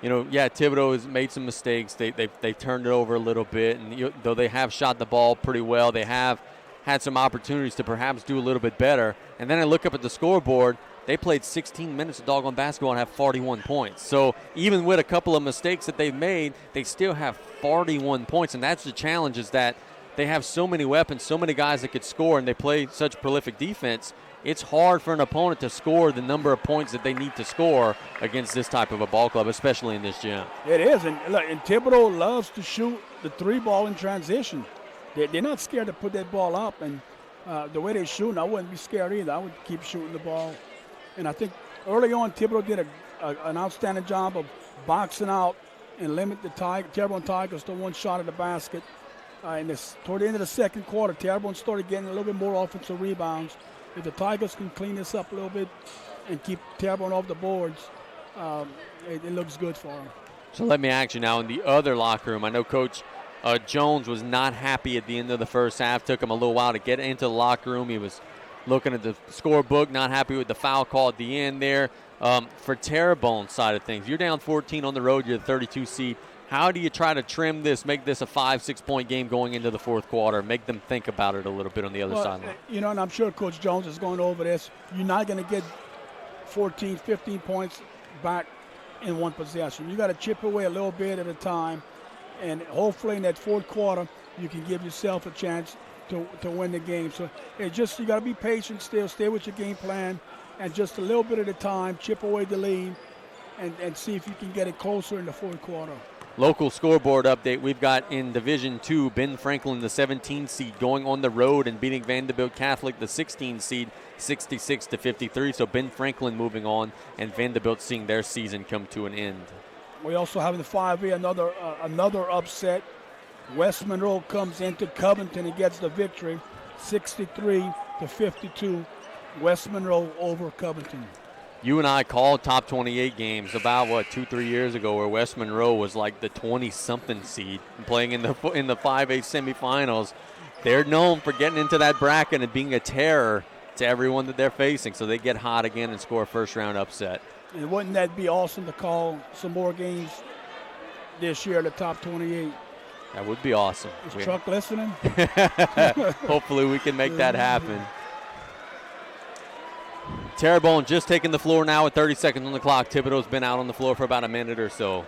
Thibodaux has made some mistakes. They turned it over a little bit, and though they have shot the ball pretty well, they have had some opportunities to perhaps do a little bit better. And then I look up at the scoreboard. They played 16 minutes of doggone basketball and have 41 points. So even with a couple of mistakes that they've made, they still have 41 points. And that's the challenge, is that they have so many weapons, so many guys that could score, and they play such prolific defense. It's hard for an opponent to score the number of points that they need to score against this type of a ball club, especially in this gym.
It is, and Thibodaux loves to shoot the three ball in transition. They're not scared to put that ball up, and the way they shoot, I wouldn't be scared either. I would keep shooting the ball. And I think early on, Thibodaux did an outstanding job of boxing out and limit the Terrebonne Tigers to one shot at the basket. Toward the end of the second quarter, Terrebonne started getting a little bit more offensive rebounds. If the Tigers can clean this up a little bit and keep Terrebonne off the boards, it looks good for them.
So let me ask you now, in the other locker room, I know Coach Jones was not happy at the end of the first half. Took him a little while to get into the locker room. He was looking at the scorebook, not happy with the foul call at the end there. For Terrebonne's side of things, you're down 14 on the road. You're the 32 seed. How do you try to trim this, make this a 5-6 point game going into the fourth quarter, make them think about it a little bit on the other sideline?
And I'm sure Coach Jones is going over this. You're not going to get 14, 15 points back in one possession. You got to chip away a little bit at a time, and hopefully in that fourth quarter you can give yourself a chance to win the game. So you got to be patient still, stay with your game plan, and just a little bit at a time, chip away the lead, and see if you can get it closer in the fourth quarter.
Local scoreboard update. We've got in Division 2, Ben Franklin, the 17 seed, going on the road and beating Vanderbilt Catholic, the 16 seed, 66-53. So Ben Franklin moving on, and Vanderbilt seeing their season come to an end.
We also have in the 5A another upset. West Monroe comes into Covington and gets the victory, 63-52. West Monroe over Covington.
You and I called top 28 games about 2-3 years ago, where West Monroe was like the 20-something seed playing in the 5A semifinals. They're known for getting into that bracket and being a terror to everyone that they're facing, so they get hot again and score a first-round upset. And
wouldn't that be awesome to call some more games this year, the top 28?
That would be awesome.
Is Chuck listening?
Hopefully we can make that happen. Terrebonne just taking the floor now with 30 seconds on the clock. Thibodaux's been out on the floor for about a minute or so.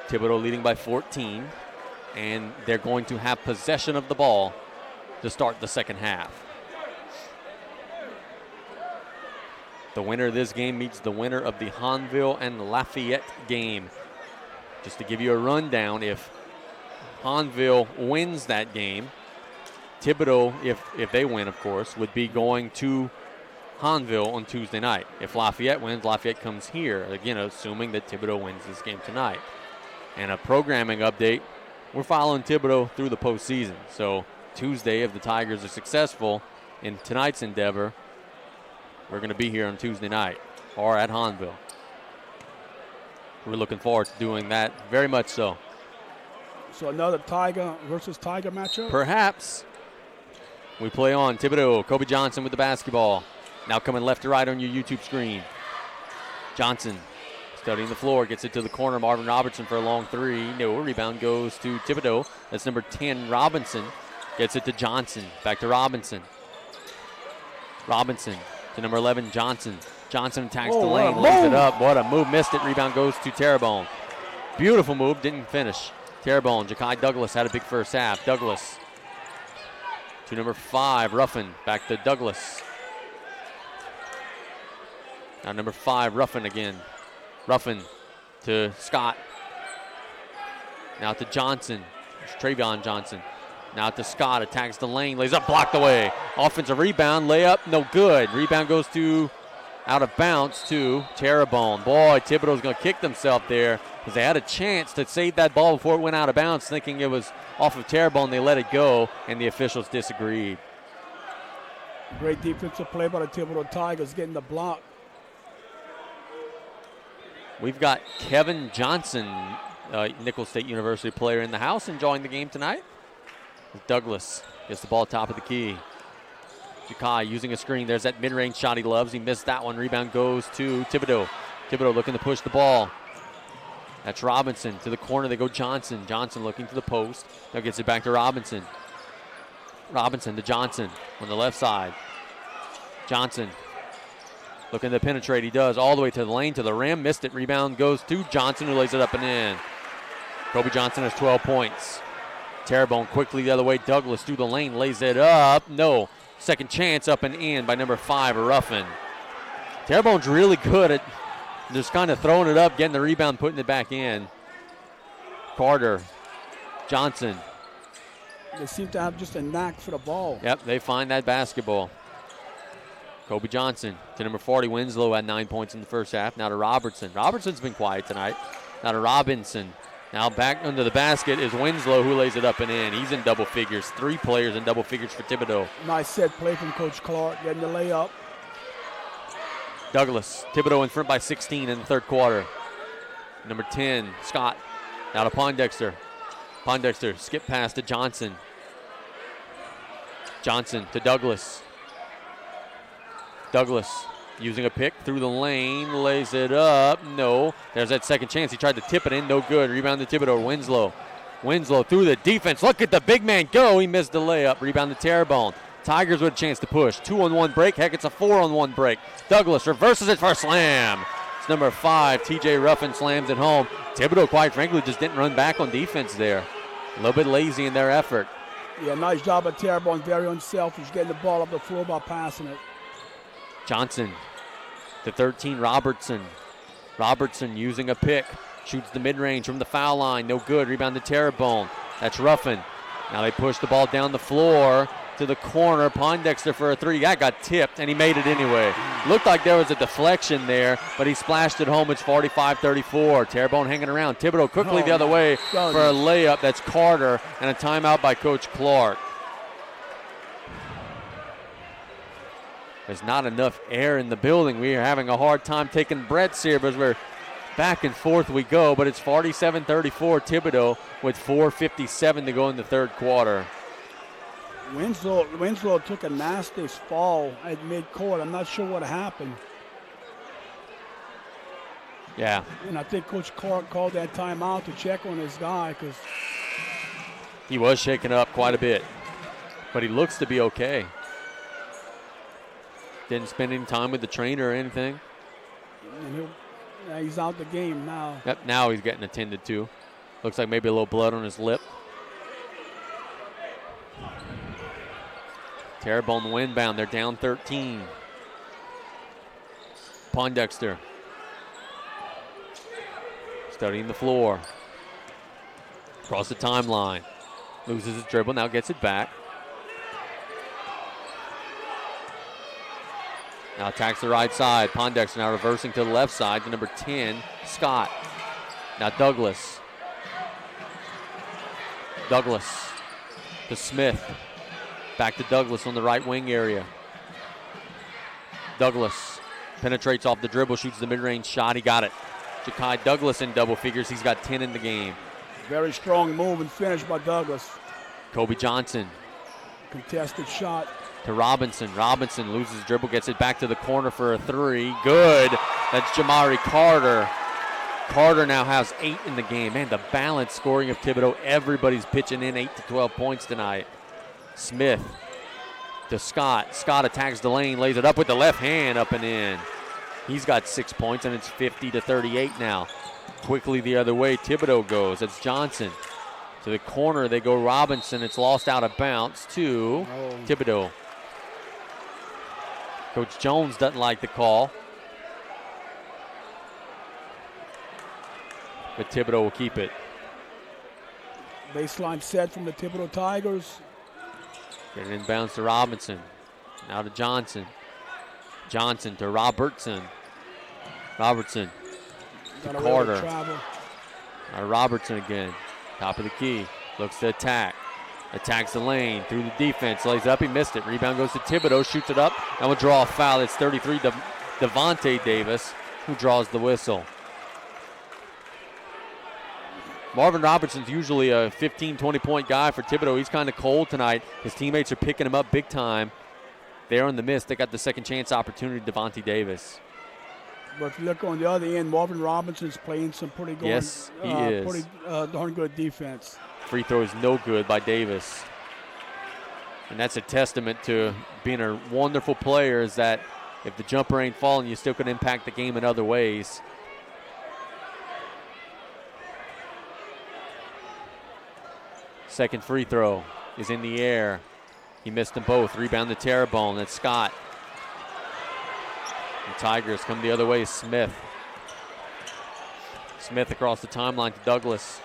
Thibodaux leading by 14, and they're going to have possession of the ball to start the second half. The winner of this game meets the winner of the Hahnville and Lafayette game. Just to give you a rundown, if Hahnville wins that game, Thibodaux, if they win, of course, would be going to Hahnville on Tuesday night. If Lafayette wins, Lafayette comes here, again, assuming that Thibodaux wins this game tonight. And a programming update, we're following Thibodaux through the postseason. So Tuesday, if the Tigers are successful in tonight's endeavor, we're going to be here on Tuesday night or at Hahnville. We're looking forward to doing that, very much so.
So another Tiger versus Tiger matchup?
Perhaps. We play on. Thibodaux, Kobe Johnson with the basketball. Now coming left to right on your YouTube screen. Johnson studying the floor, gets it to the corner. Marvin Robertson for a long three. No, rebound goes to Thibodaux. That's number 10, Robinson. Gets it to Johnson. Back to Robinson. Robinson to number 11, Johnson. Johnson attacks the lane, lays it up. What a move. Missed it. Rebound goes to Terrebonne. Beautiful move. Didn't finish. Terrebonne. Ja'Kai Douglas had a big first half. Douglas to number 5, Ruffin. Back to Douglas. Now number 5, Ruffin again. Ruffin to Scott. Now to Johnson. It's Travion Johnson. Now to Scott. Attacks the lane. Lays up. Blocked away. Offensive rebound. Layup. No good. Rebound goes to out of bounds to Terrebonne. Boy, Thibodaux's going to kick themselves there because they had a chance to save that ball before it went out of bounds, thinking it was off of Terrebonne. They let it go, and the officials disagreed.
Great defensive play by the Thibodaux Tigers, getting the block.
We've got Kevin Johnson, Nicholls State University player, in the house, enjoying the game tonight. Douglas gets the ball top of the key. Ja'Kai using a screen. There's that mid-range shot he loves. He missed that one. Rebound goes to Thibodaux. Thibodaux looking to push the ball. That's Robinson. To the corner they go Johnson. Johnson looking to the post. Now gets it back to Robinson. Robinson to Johnson on the left side. Johnson looking to penetrate. He does all the way to the lane, to the rim. Missed it. Rebound goes to Johnson, who lays it up and in. Kobe Johnson has 12 points. Terrebonne quickly the other way. Douglas through the lane. Lays it up. No. Second chance up and in by number 5, Ruffin. Terrebonne's really good at just kind of throwing it up, getting the rebound, putting it back in. Carter. Johnson.
They seem to have just a knack for the ball.
Yep, they find that basketball. Kobe Johnson to number 40, Winslow, had 9 points in the first half. Now to Robertson. Robertson's been quiet tonight. Now to Robinson. Now back under the basket is Winslow, who lays it up and in. He's in double figures. 3 players in double figures for Thibodaux.
Nice set play from Coach Clark, getting the layup.
Douglas. Thibodaux in front by 16 in the third quarter. Number 10, Scott. Now to Pondexter. Pondexter, skip pass to Johnson. Johnson to Douglas. Douglas using a pick through the lane, lays it up. No. There's that second chance. He tried to tip it in. No good. Rebound to Thibodaux. Winslow. Winslow through the defense. Look at the big man go. He missed the layup. Rebound to Terrebonne. Tigers with a chance to push. 2-on-1 break. Heck, it's a 4-on-1 break. Douglas reverses it for a slam. It's number 5, TJ Ruffin, slams it home. Thibodaux, quite frankly, just didn't run back on defense there. A little bit lazy in their effort.
Yeah, nice job by Terrebonne. Very unselfish, getting the ball up the floor by passing it.
Johnson to 13, Robertson. Robertson using a pick. Shoots the mid-range from the foul line. No good. Rebound to Terrebonne. That's Ruffin. Now they push the ball down the floor to the corner. Pondexter for a three. That got tipped, and he made it anyway. Looked like there was a deflection there, but he splashed it home. It's 45-34. Terrebonne hanging around. Thibodaux quickly the other way for a layup. That's Carter, and a timeout by Coach Clark. There's not enough air in the building. We are having a hard time taking breaths here, but we're back and forth we go, but it's 47-34 Thibodaux with 4:57 to go in the third quarter.
Winslow took a nasty fall at midcourt. I'm not sure what happened.
Yeah.
And I think Coach Clark called that timeout to check on his guy because
he was shaken up quite a bit, but he looks to be okay. Didn't spend any time with the trainer or anything.
And he's out the game now.
Yep, now he's getting attended to. Looks like maybe a little blood on his lip. Terrebonne windbound. They're down 13. Pondexter studying the floor. Across the timeline. Loses his dribble. Now gets it back. Now attacks the right side. Pondexter now reversing to the left side to number 10, Scott. Now Douglas. Douglas to Smith. Back to Douglas on the right wing area. Douglas penetrates off the dribble, shoots the mid-range shot. He got it. Ja'Kai Douglas in double figures. He's got 10 in the game.
Very strong move and finish by Douglas.
Kobe Johnson.
Contested shot.
To Robinson. Robinson loses dribble, gets it back to the corner for a three. Good. That's Jamari Carter. Carter now has 8 in the game. Man, the balanced scoring of Thibodaux. Everybody's pitching in 8 to 12 points tonight. Smith to Scott. Scott attacks the lane, lays it up with the left hand, up and in. He's got 6 points, and it's 50-38 now. Quickly the other way, Thibodaux goes. It's Johnson. To the corner, they go Robinson. It's lost out of bounds to Thibodaux. Coach Jones doesn't like the call. But Thibodaux will keep it.
Baseline set from the Thibodaux Tigers.
Get it inbounds to Robinson. Now to Johnson. Johnson to Robertson. Robertson to Carter. Now Robertson again. Top of the key. Looks to attack. Attacks the lane through the defense. Lays it up. He missed it. Rebound goes to Thibodaux. Shoots it up. And will draw a foul. It's 33 Devontae Davis who draws the whistle. Marvin Robertson's usually a 15, 20-point guy for Thibodaux. He's kind of cold tonight. His teammates are picking him up big time. They're in the miss. They got the second chance opportunity, Devontae Davis.
But if you look on the other end, Marvin Robinson's playing some pretty good,
yes, he is.
Pretty darn good defense.
Free throw is no good by Davis. And that's a testament to being a wonderful player, is that if the jumper ain't falling, you still can impact the game in other ways. Second free throw is in the air. He missed them both. Rebound to Terrebonne. That's Scott. The Tigers come the other way. Smith. Smith across the timeline to Douglas.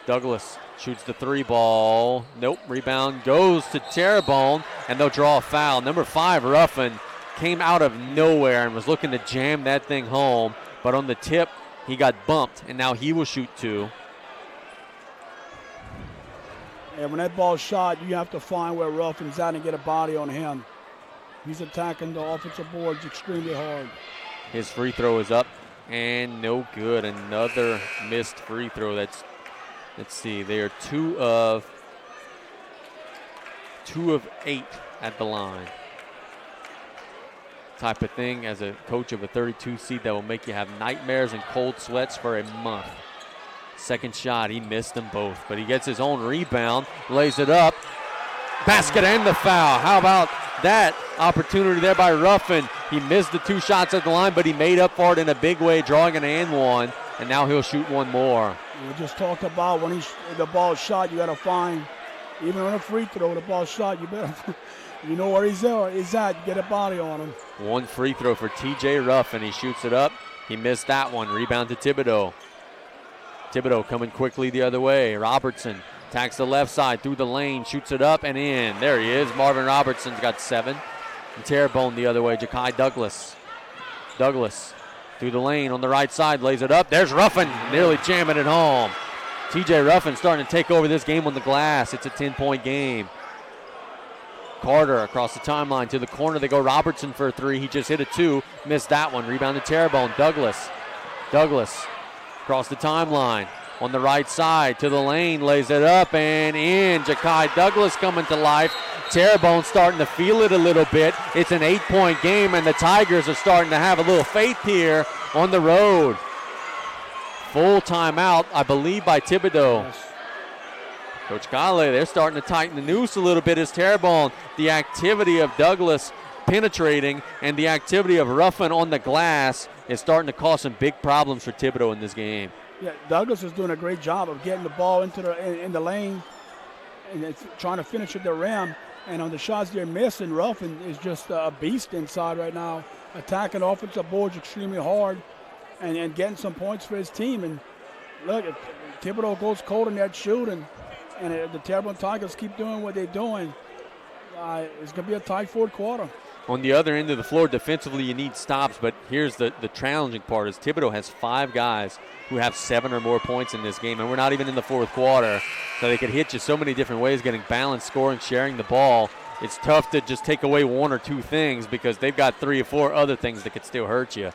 Douglas shoots the three ball. Nope. Rebound goes to Terrebonne, and they'll draw a foul. Number 5, Ruffin, came out of nowhere and was looking to jam that thing home, but on the tip, he got bumped, and now he will shoot 2.
And when that ball's shot, you have to find where Ruffin's at and get a body on him. He's attacking the offensive boards extremely hard.
His free throw is up and no good. Another missed free throw. Let's see, they are 2 of 8 at the line. Type of thing as a coach of a 32 seed that will make you have nightmares and cold sweats for a month. Second shot, he missed them both, but he gets his own rebound, lays it up, basket and the foul. How about that opportunity there by Ruffin? He missed the 2 shots at the line, but he made up for it in a big way, drawing an and one, and now he'll shoot one more.
We just talked about when the ball shot, you got to find, even on a free throw, the ball shot, you better, you know where he's at, get a body on him.
One free throw for TJ Ruffin. He shoots it up. He missed that one. Rebound to Thibodaux. Thibodaux coming quickly the other way. Robertson attacks the left side through the lane, shoots it up and in. There he is. Marvin Robertson's got 7. And Terrebonne the other way. Ja'Kai Douglas. Douglas through the lane on the right side, lays it up. There's Ruffin, nearly jamming it home. TJ Ruffin starting to take over this game on the glass. It's a 10-point game. Carter across the timeline to the corner. They go Robertson for a 3. He just hit a 2. Missed that one. Rebound to Terrebonne. Douglas across the timeline on the right side to the lane. Lays it up and in. Ja'Kai Douglas coming to life. Terrebonne starting to feel it a little bit. It's an 8-point game, and the Tigers are starting to have a little faith here on the road. Full timeout, I believe, by Thibodaux. Yes. Coach Gale, they're starting to tighten the noose a little bit as Terrebonne. The activity of Douglas penetrating and the activity of Ruffin on the glass is starting to cause some big problems for Thibodaux in this game.
Yeah, Douglas is doing a great job of getting the ball into in the lane and trying to finish at the rim. And on the shots they're missing, Ruffin is just a beast inside right now, attacking offensive boards extremely hard and getting some points for his team. And look, if Thibodaux goes cold in that shooting, and the Terrebonne Tigers keep doing what they're doing, it's going to be a tight fourth quarter.
On the other end of the floor, defensively, you need stops, but here's the challenging part is Thibodaux has 5 guys who have 7 or more points in this game, and we're not even in the fourth quarter, so they could hit you so many different ways, getting balanced, scoring, sharing the ball. It's tough to just take away 1 or 2 things because they've got 3 or 4 other things that could still hurt you.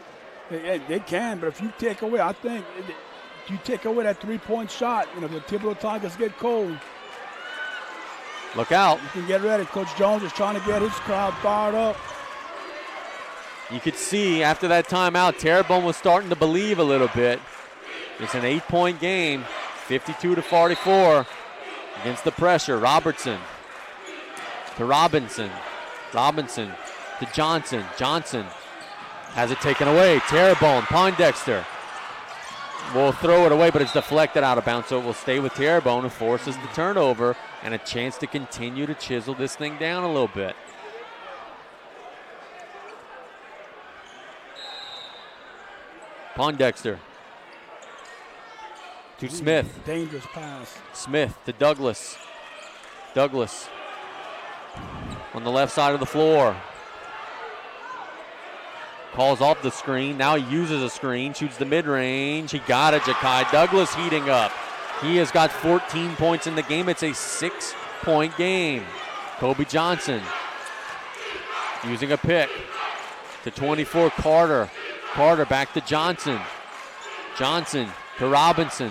They can, but if you take away, I think, if you take away that 3-point shot, the Thibodaux Tigers get cold.
Look out.
You can get ready. Coach Jones is trying to get his crowd fired up.
You could see after that timeout, Terrebonne was starting to believe a little bit. It's an 8-point game, 52-44 against the pressure. Robertson to Robinson. Robinson to Johnson. Johnson has it taken away. Terrebonne, Pondexter will throw it away, but it's deflected out of bounds, so it will stay with Terrebonne, who forces the turnover and a chance to continue to chisel this thing down a little bit. Pondexter to Smith.
Dangerous pass.
Smith to Douglas. Douglas on the left side of the floor. Calls off the screen. Now he uses a screen. Shoots the mid-range. He got it. Ja'Kai Douglas heating up. He has got 14 points in the game. It's a 6-point game. Kobe Johnson using a pick to 24. Carter. Carter back to Johnson. Johnson to Robinson.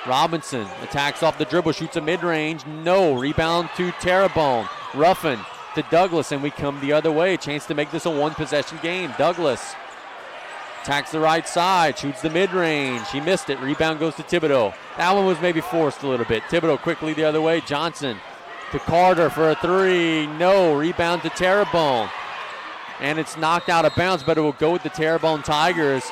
Robinson attacks off the dribble, shoots a mid-range. No. Rebound to Terrebonne. Ruffin to Douglas, and we come the other way. Chance to make this a 1-possession game. Douglas attacks the right side, shoots the mid-range. He missed it. Rebound goes to Thibodaux. That one was maybe forced a little bit. Thibodaux quickly the other way. Johnson to Carter for a 3. No. Rebound to Terrebonne. And it's knocked out of bounds, but it will go with the Terrebonne Tigers.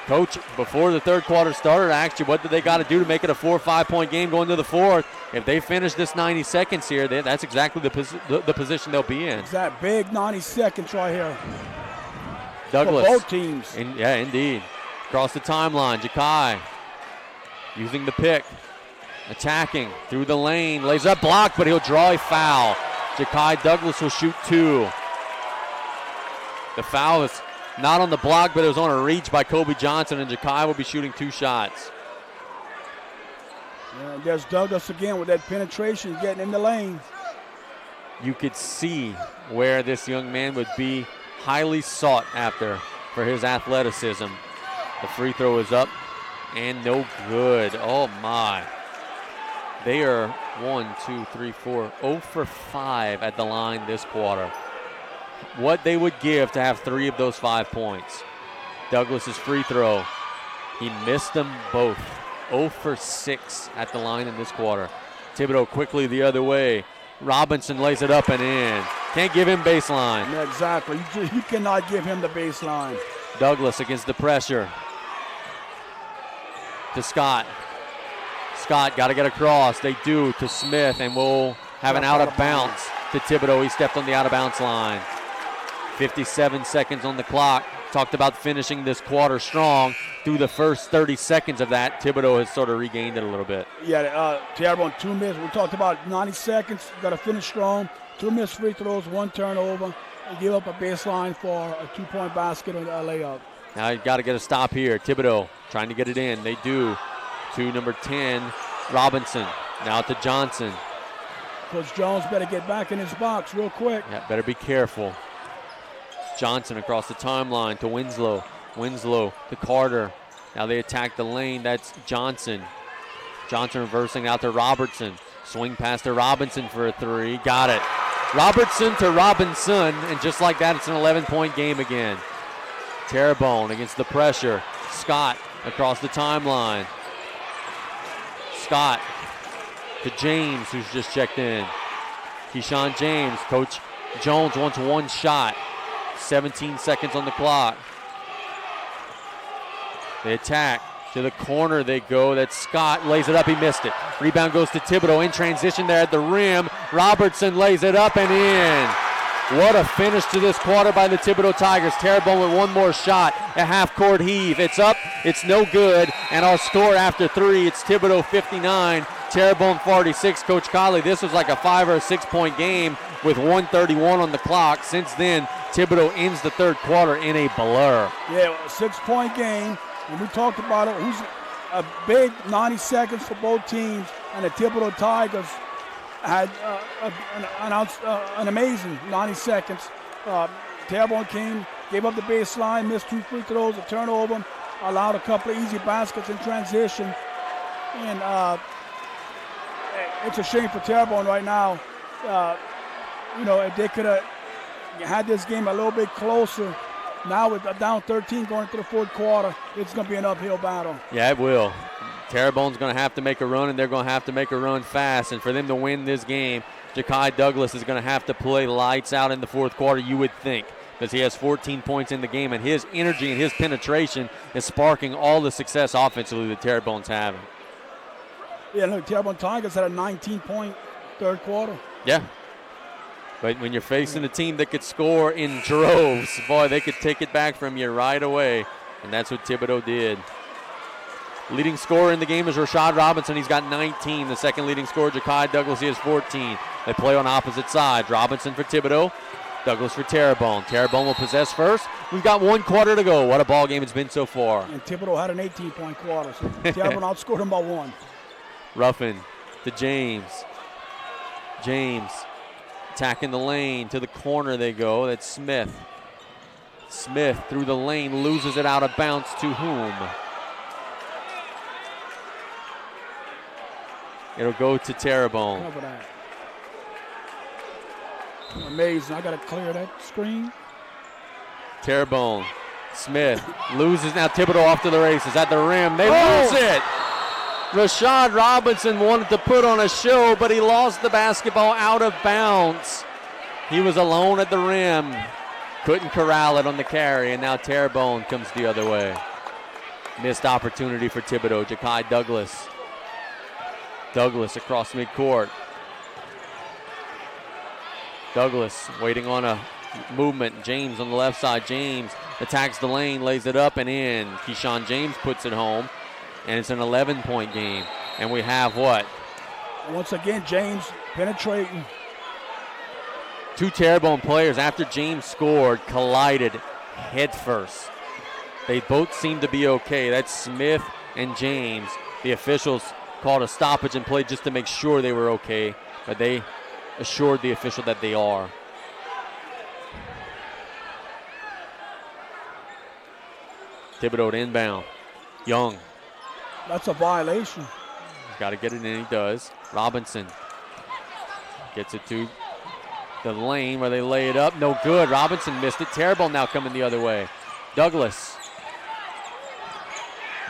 Coach, before the third quarter started, asked you what do they got to do to make it a 4 or 5-point game going to the fourth. If they finish this 90 seconds here, that's exactly the position they'll be in.
It's that big 90 seconds right here.
Douglas.
For both teams.
Yeah, indeed. Across the timeline, Ja'Kai using the pick. Attacking through the lane. Lays up, blocked, but he'll draw a foul. Ja'Kai Douglas will shoot 2. The foul is not on the block, but it was on a reach by Kobe Johnson, and Ja'Kai will be shooting 2 shots.
Yeah, there's Douglas again with that penetration, getting in the lane.
You could see where this young man would be highly sought after for his athleticism. The free throw is up and no good. Oh my. They are 0 for 5 at the line this quarter. What they would give to have 3 of those 5 points. Douglas's free throw. He missed them both. 0 for 6 at the line in this quarter. Thibodaux quickly the other way. Robinson lays it up and in. Can't give him baseline.
Yeah, exactly. You cannot give him the baseline.
Douglas against the pressure. To Scott. Scott got to get across. They do to Smith, and we'll have an out of bounds to Thibodaux. He stepped on the out of bounds line. 57 seconds on the clock. talked about finishing this quarter strong. Through the first 30 seconds of that, Thibodaux has sort of regained it a little bit.
Yeah, Terrebonne 2 missed. We talked about 90 seconds. Got to finish strong. 2 missed free throws, 1 turnover. And give up a baseline for a 2-point basket or a layup.
Now you got to get a stop here. Thibodaux trying to get it in. They do. To number 10, Robinson. Now to Johnson.
Coach Jones better get back in his box real quick.
Yeah, better be careful. Johnson across the timeline to Winslow. Winslow to Carter. Now they attack the lane. That's Johnson. Johnson reversing out to Robertson. Swing pass to Robinson for a 3. Got it. Robertson to Robinson. And just like that, it's an 11-point game again. Terrebonne against the pressure. Scott across the timeline. Scott to James, who's just checked in. Keyshawn James. Coach Jones wants 1 shot. 17 seconds on the clock. They attack. To the corner they go. That's Scott. Lays it up. He missed it. Rebound goes to Thibodaux. In transition there at the rim. Robertson lays it up and in. What a finish to this quarter by the Thibodaux Tigers. Terrebonne with 1 more shot. A half-court heave. It's up. It's no good. And our score after 3, it's Thibodaux 59. Terrebonne 46. Coach Colley, this was like a 5 or a 6-point game with 1:31 on the clock. Since then, Thibodaux ends the third quarter in a blur.
Yeah, a 6-point game. And we talked about it. Who's a big 90 seconds for both teams. And the Thibodaux Tigers had an amazing 90 seconds. Terrebonne came, gave up the baseline, missed 2 free throws, a turnover, allowed a couple of easy baskets in transition. And it's a shame for Terrebonne right now. If they could have had this game a little bit closer. Now with down 13 going into the fourth quarter, it's going to be an uphill battle.
Yeah, it will. Terrebonne's going to have to make a run, and they're going to have to make a run fast. And for them to win this game, Ja'Kai Douglas is going to have to play lights out in the fourth quarter, you would think, because he has 14 points in the game, and his energy and his penetration is sparking all the success offensively that Terrebonne's having.
Yeah, look, Terrebonne Tigers had a 19-point third quarter.
Yeah. But when you're facing a team that could score in droves, boy, they could take it back from you right away. And that's what Thibodaux did. Leading scorer in the game is Rashad Robinson. He's got 19. The second leading scorer, Ja'Kai Douglas, he has 14. They play on opposite sides. Robinson for Thibodaux, Douglas for Terrebonne. Terrebonne will possess first. We've got 1 quarter to go. What a ball game it's been so far.
And Thibodaux had an 18-point quarter, so Terrebonne outscored him by 1.
Ruffin to James. James attacking the lane. To the corner they go. That's Smith. Smith through the lane, loses it out of bounds to whom? It'll go to Terrebonne.
Cover that. Amazing. I got to clear that screen.
Terrebonne. Smith loses. Now Thibodaux off to the races. At the rim. They lose it. Rashad Robinson wanted to put on a show, but he lost the basketball out of bounds. He was alone at the rim. Couldn't corral it on the carry, and now Terrebonne comes the other way. Missed opportunity for Thibodaux. Ja'Kai Douglas. Douglas across midcourt. Douglas waiting on a movement. James on the left side. James attacks the lane, lays it up and in. Keyshawn James puts it home, and it's an 11-point game. And we have what?
Once again, James penetrating.
2 Terrebonne players, after James scored, collided headfirst. They both seem to be okay. That's Smith and James. The officials called a stoppage and play just to make sure they were okay, but they assured the official that they are. Thibodaux to inbound. Young.
That's a violation.
Got to get it in, he does. Robinson gets it to the lane where they lay it up. No good. Robinson missed it. Terrebonne now coming the other way. Douglas.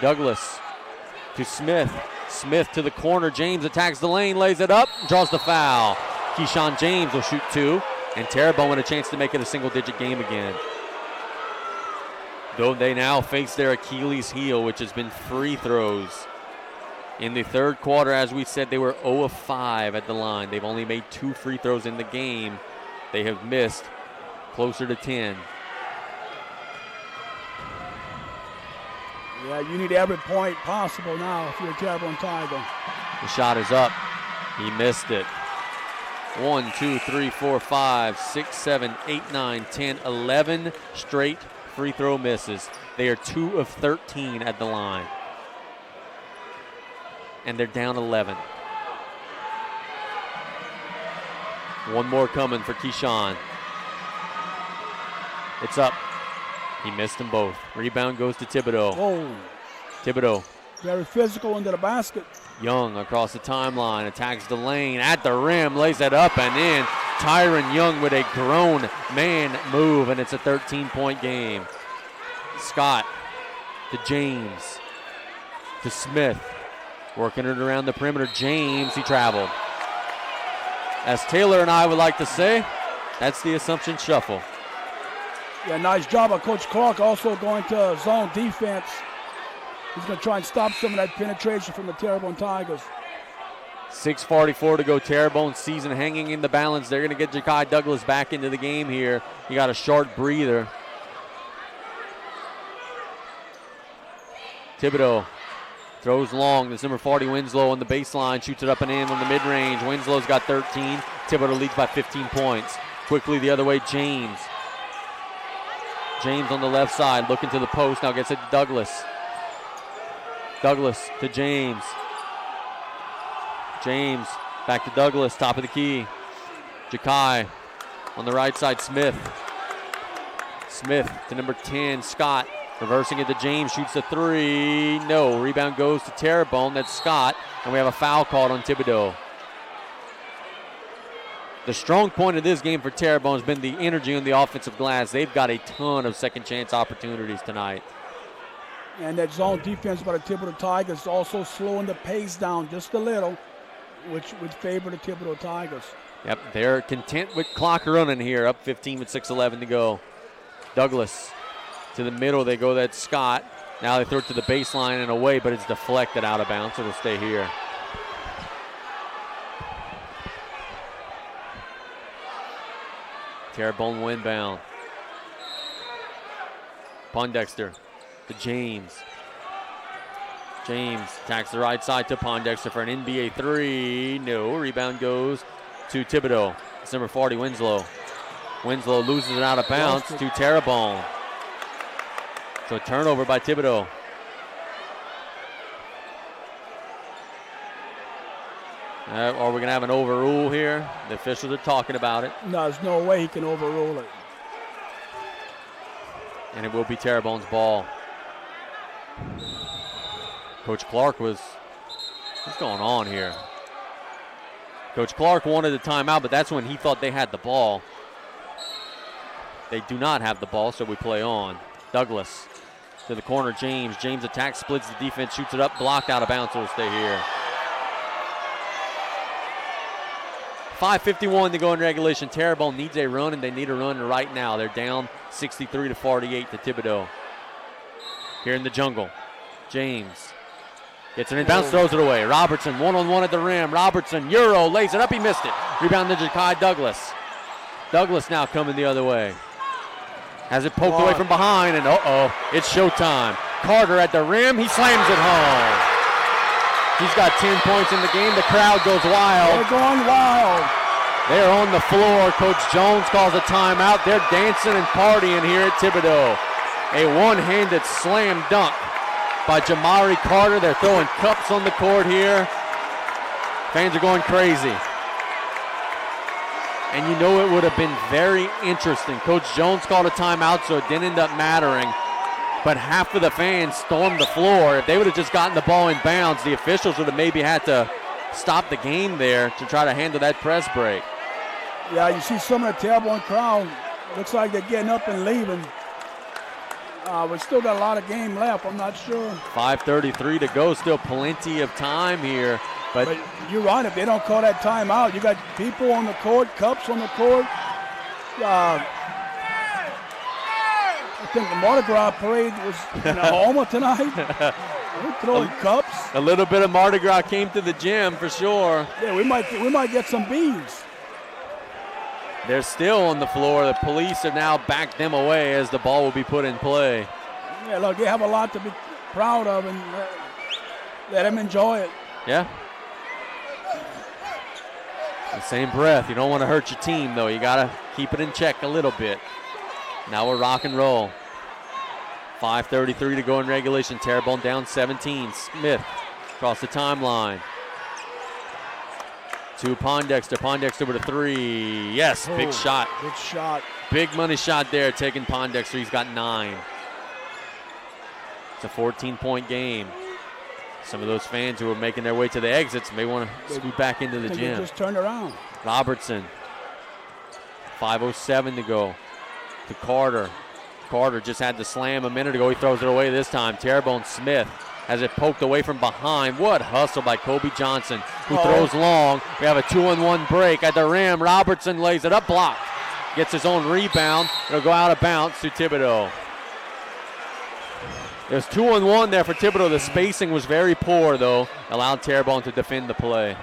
Douglas to Smith. Smith to the corner. James attacks the lane, lays it up, draws the foul. Keyshawn James will shoot 2, and Terrebonne with a chance to make it a single-digit game again. Though they now face their Achilles heel, which has been free throws. In the third quarter, as we said, they were 0 of 5 at the line. They've only made 2 free throws in the game. They have missed closer to 10.
Yeah, you need every point possible now if you're a Terrebonne Tiger.
The shot is up. He missed it. 1, 2, 3, 4, 5, 6, 7, 8, 9, 10, 11 straight free throw misses. They are 2 of 13 at the line. And they're down 11. One more coming for Keyshawn. It's up. He missed them both. Rebound goes to Thibodaux.
Whoa.
Thibodaux.
Very physical into the basket.
Young across the timeline, attacks the lane, at the rim, lays it up and in. Tyron Young with a grown man move, and it's a 13-point game. Scott to James, to Smith, working it around the perimeter. James, he traveled. As Taylor and I would like to say, that's the Assumption Shuffle.
Yeah, nice job of Coach Clark also going to zone defense. He's going to try and stop some of that penetration from the Terrebonne Tigers.
6:44 to go. Terrebonne season hanging in the balance. They're going to get Ja'Kai Douglas back into the game here. He got a short breather. Thibodaux throws long. This number 40, Winslow, on the baseline. Shoots it up and in on the mid-range. Winslow's got 13. Thibodaux leads by 15 points. Quickly the other way, James. James on the left side, looking to the post. Now gets it to Douglas. Douglas to James. James back to Douglas, top of the key. Ja'Kai on the right side, Smith. Smith to number 10, Scott. Reversing it to James, shoots the three. No, rebound goes to Terrebonne. That's Scott, and we have a foul called on Thibodaux. The strong point of this game for Terrebonne has been the energy on the offensive glass. They've got a ton of second chance opportunities tonight.
And that zone defense by the Thibodaux Tigers also slowing the pace down just a little, which would favor the Thibodaux Tigers.
Yep, they're content with clock running here, up 15 with 6:11 to go. Douglas to the middle, they go, that's Scott. Now they throw it to the baseline and away, but it's deflected out of bounds, so it'll stay here. Terrebonne will inbound. Pondexter to James. James attacks the right side to Pondexter for an NBA three. No, rebound goes to Thibodaux. It's number 40, Winslow. Winslow loses it out of bounds to Terrebonne. So a turnover by Thibodaux. Are we going to have an overrule here? The officials are talking about it.
No, there's no way he can overrule it.
And it will be Terrebonne's ball. Coach Clark what's going on here? Coach Clark wanted a timeout, but that's when he thought they had the ball. They do not have the ball, so we play on. Douglas to the corner, James. James attacks, splits the defense, shoots it up, blocked out of bounds, so it'll stay here. 5:51 to go in regulation. Terrebonne needs a run, and they need a run right now. They're down 63-48 to Thibodaux. Here in the jungle, James gets an inbounds, throws it away. Robertson, one-on-one at the rim. Robertson, Euro, lays it up, he missed it. Rebound to Ja'Kai Douglas. Douglas now coming the other way. Has it poked away from behind, and it's showtime. Carter at the rim, he slams it home. He's got 10 points in the game. The crowd goes wild.
They're going wild.
They're on the floor. Coach Jones calls a timeout. They're dancing and partying here at Thibodaux. A one-handed slam dunk by Jamari Carter. They're throwing cups on the court here. Fans are going crazy. And you know it would have been very interesting. Coach Jones called a timeout, so it didn't end up mattering. But half of the fans stormed the floor. If they would have just gotten the ball in bounds, the officials would have maybe had to stop the game there to try to handle that press break.
Yeah, you see some of the Terrebonne crowd. Looks like they're getting up and leaving. We still got a lot of game left. I'm not sure.
5:33 to go. Still plenty of time here. But
you're right. If they don't call that timeout, you got people on the court, cups on the court. I think the Mardi Gras parade was in Oklahoma tonight. We're throwing cups.
A little bit of Mardi Gras came to the gym for sure.
Yeah, we might get some beads.
They're still on the floor. The police have now backed them away as the ball will be put in play.
Yeah, look, they have a lot to proud of, and let him enjoy it.
Yeah. In the same breath, you don't want to hurt your team, though. You got to keep it in check a little bit. Now we're rock and roll. 5:33 to go in regulation. Terrebonne down 17. Smith across the timeline. To Pondexter. Pondexter with a three. Yes, big shot.
Big shot.
Big money shot there, taking Pondexter. He's got 9. It's a 14-point game. Some of those fans who are making their way to the exits may want to scoot back into the gym.
Just turn around.
Robertson. 5:07 to go. To Carter. Carter just had the slam a minute ago. He throws it away this time. Terrebonne Smith has it poked away from behind. What hustle by Kobe Johnson, who throws long. We have a 2-on-1 break at the rim. Robertson lays it up, blocked. Gets his own rebound. It'll go out of bounds to Thibodaux. There's 2-on-1 there for Thibodaux. The spacing was very poor, though. Allowed Terrebonne to defend the play.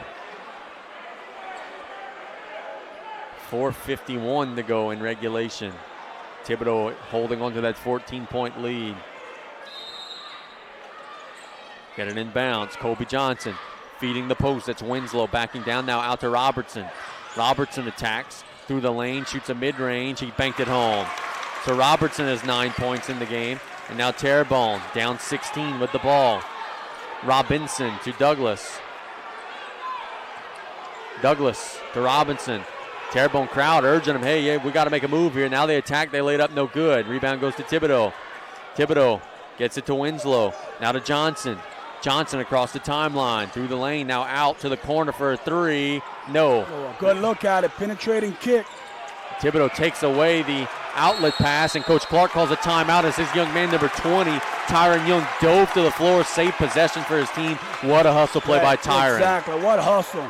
4:51 to go in regulation. Thibodaux holding on to that 14-point lead. Get it in bounds. Kobe Johnson feeding the post. That's Winslow backing down now out to Robertson. Robertson attacks through the lane, shoots a mid-range. He banked it home. So Robertson has 9 points in the game. And now Terrebonne down 16 with the ball. Robinson to Douglas. Douglas to Robinson. Terrebonne crowd urging him, hey, yeah, we got to make a move here. Now they attack, they laid up, no good. Rebound goes to Thibodaux. Thibodaux gets it to Winslow. Now to Johnson. Johnson across the timeline, through the lane, now out to the corner for a three. No.
Oh, good look at it, penetrating kick.
Thibodaux takes away the outlet pass, and Coach Clark calls a timeout as his young man, number 20, Tyron Young, dove to the floor, saved possession for his team. What a hustle play by Tyron.
Exactly, what a hustle.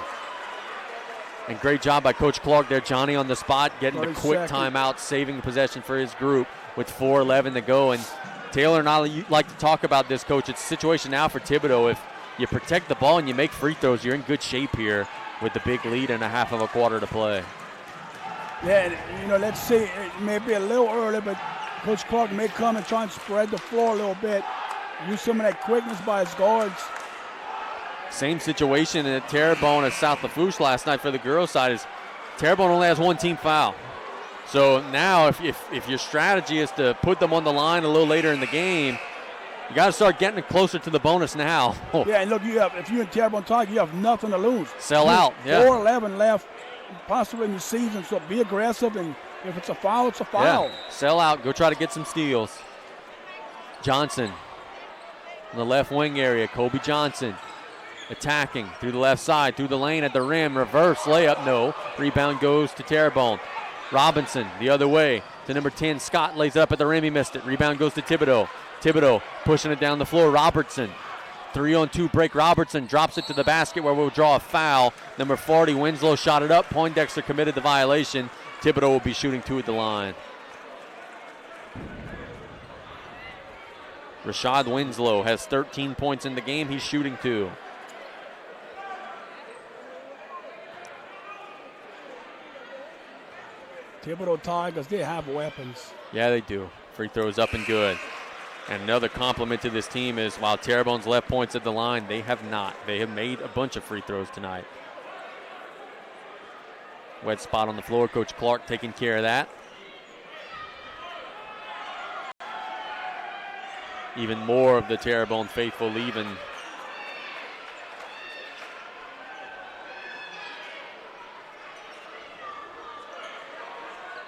And great job by Coach Clark there. Johnny on the spot, getting the quick
second.
timeout, saving the possession for his group with 4:11 to go. And Taylor and I like to talk about this, Coach. It's a situation now for Thibodaux. If you protect the ball and you make free throws, you're in good shape here with the big lead and a half of a quarter to play.
Yeah, you know, let's see. It may be a little early, but Coach Clark may come and try and spread the floor a little bit. Use some of that quickness by his guards.
Same situation at Terrebonne at South Lafourche last night for the girls' side is Terrebonne only has one team foul. So now if your strategy is to put them on the line a little later in the game, you got to start getting it closer to the bonus now.
Yeah, and look, if you're in Terrebonne Tigers, you have nothing to lose.
Sell out, yeah.
4:11 left, possibly in the season, so be aggressive, and if it's a foul, it's a foul.
Yeah. Sell out, go try to get some steals. Johnson in the left wing area, Kobe Johnson. Attacking through the left side, through the lane at the rim, reverse layup, no. Rebound goes to Terrebonne. Robinson the other way to number 10, Scott lays it up at the rim, he missed it. Rebound goes to Thibodaux. Thibodaux pushing it down the floor, Robertson. 3-on-2 break, Robertson drops it to the basket where we'll draw a foul. Number 40, Winslow shot it up, Poindexter committed the violation. Thibodaux will be shooting 2 at the line. Rashad Winslow has 13 points in the game, he's shooting 2.
Thibodaux Tigers, they have weapons.
Yeah, they do. Free throws up and good. And another compliment to this team is while Terrebonne's left points at the line, they have not. They have made a bunch of free throws tonight. Wet spot on the floor. Coach Clark taking care of that. Even more of the Terrebonne faithful leaving.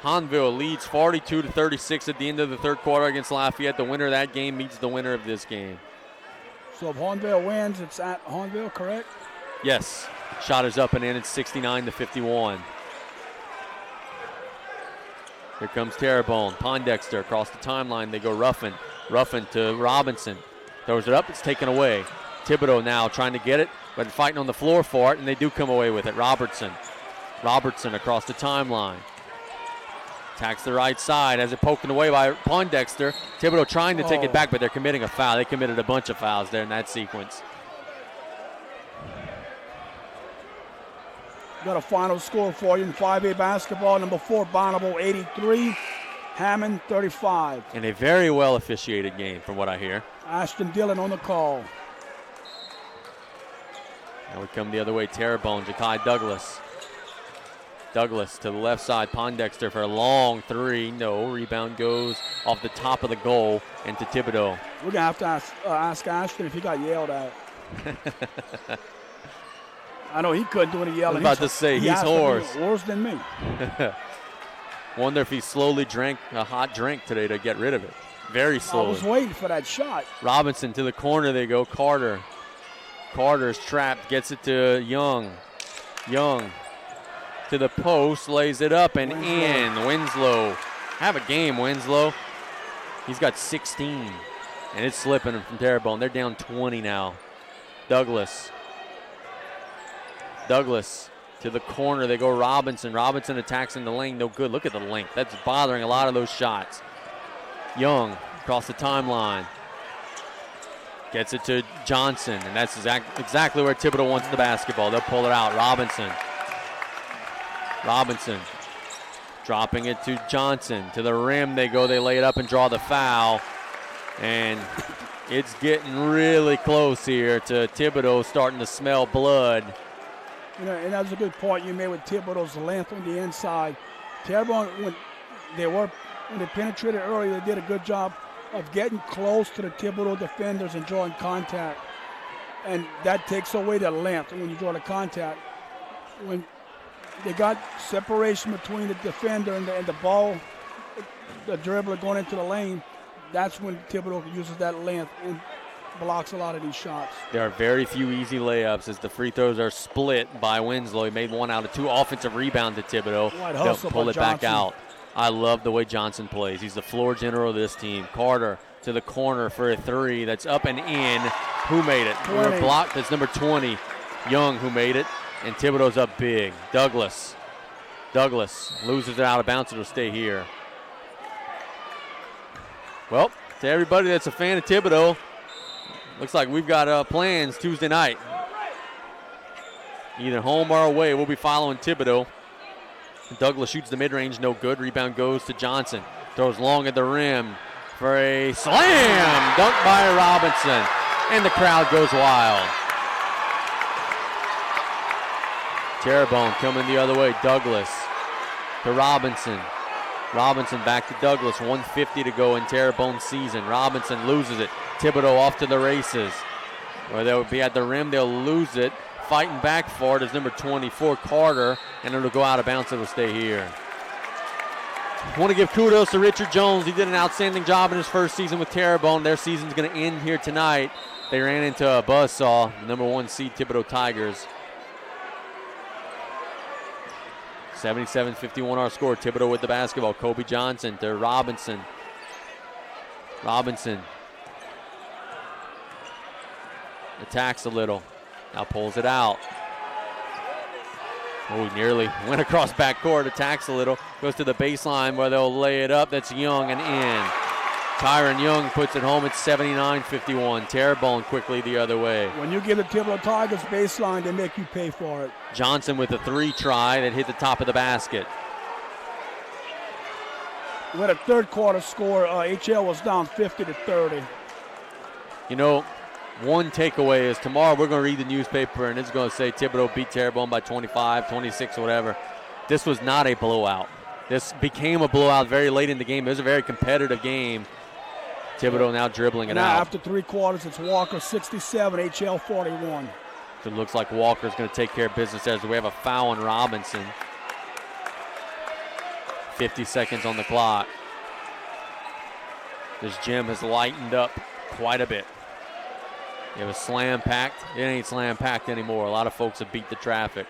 Hahnville leads 42-36 at the end of the third quarter against Lafayette. The winner of that game meets the winner of this game.
So if Hahnville wins, it's at Hahnville, correct?
Yes. Shot is up and in. It's 69-51. Here comes Terrebonne. Poindexter across the timeline. They go Ruffin. Ruffin to Robinson. Throws it up. It's taken away. Thibodaux now trying to get it, but fighting on the floor for it, and they do come away with it. Robertson across the timeline. Attacks the right side, has it poked away by Poindexter. Thibodaux trying to take it back, but they're committing a foul. They committed a bunch of fouls there in that sequence.
Got a final score for you in 5A basketball. Number 4, Bonneville 83. Hammond, 35.
And a very well officiated game from what I hear.
Ashton Dillon on the call.
Now we come the other way. Terrebonne, Ja'Kai Douglas. Douglas to the left side. Pondexter for a long three. No. Rebound goes off the top of the goal and to Thibodaux.
We're going to have to ask Ashton if he got yelled at. I know he couldn't do any yelling.
I was about to say, he's hoarse.
Worse than me.
Wonder if he slowly drank a hot drink today to get rid of it. Very slowly.
I was waiting for that shot.
Robinson to the corner they go. Carter. Carter's trapped. Gets it to Young. Young to the post. Lays it up and in. Winslow. Have a game, Winslow. He's got 16. And it's slipping from Terrebonne. They're down 20 now. Douglas. Douglas to the corner. They go Robinson. Robinson attacks in the lane. No good. Look at the length. That's bothering a lot of those shots. Young across the timeline. Gets it to Johnson. And that's exactly where Thibodaux wants the basketball. They'll pull it out. Robinson. Robinson dropping it to Johnson. To the rim they go. They lay it up and draw the foul. And it's getting really close here to Thibodaux starting to smell blood.
You know, and that was a good point you made with Thibodaux's length on the inside. Terrebonne, when they penetrated early, they did a good job of getting close to the Thibodaux defenders and drawing contact. And that takes away the length when you draw the contact. When they got separation between the defender and the ball, the dribbler going into the lane, that's when Thibodaux uses that length and blocks a lot of these shots.
There are very few easy layups as the free throws are split by Winslow. He made one out of two. Offensive rebound to Thibodeau.
They'll
pull it back out. I love the way Johnson plays. He's the floor general of this team. Carter to the corner for a three. That's up and in. Who made it? We were blocked. That's number 20, Young, who made it. And Thibodeau's up big. Douglas loses it out of bounds. It'll stay here. Well, to everybody that's a fan of Thibodaux, looks like we've got plans Tuesday night. Either home or away. We'll be following Thibodaux. Douglas shoots the mid-range, no good. Rebound goes to Johnson. Throws long at the rim for a slam. Dunk by Robinson. And the crowd goes wild. Terrebonne coming the other way. Douglas to Robinson. Robinson back to Douglas. 1:50 to go in Terrebonne's season. Robinson loses it. Thibodaux off to the races. Where they'll be at the rim, they'll lose it. Fighting back for it is number 24, Carter, and it'll go out of bounds. It'll stay here. I want to give kudos to Richard Jones. He did an outstanding job in his first season with Terrebonne. Their season's going to end here tonight. They ran into a buzzsaw, the number 1 seed Thibodaux Tigers. 77-51 our score. Thibodaux with the basketball. Kobe Johnson to Robinson. Robinson attacks a little. Now pulls it out. Oh, nearly went across backcourt. Attacks a little. Goes to the baseline where they'll lay it up. That's Young and in. Tyron Young puts it home. It's 79-51. Terrebonne quickly the other way.
When you give the Thibodaux Tigers baseline, they make you pay for it.
Johnson with a 3 try that hit the top of the basket.
With a third quarter score, HL was down 50-30.
You know, one takeaway is tomorrow we're going to read the newspaper and it's going to say Thibodaux beat Terrebonne by 25, 26, whatever. This was not a blowout. This became a blowout very late in the game. It was a very competitive game. Thibodaux now dribbling it out.
After 3 quarters, it's Walker 67, HL 41.
So it looks like Walker's going to take care of business as we have a foul on Robinson. 50 seconds on the clock. This gym has lightened up quite a bit. You have a slam packed. It ain't slam packed anymore. A lot of folks have beat the traffic.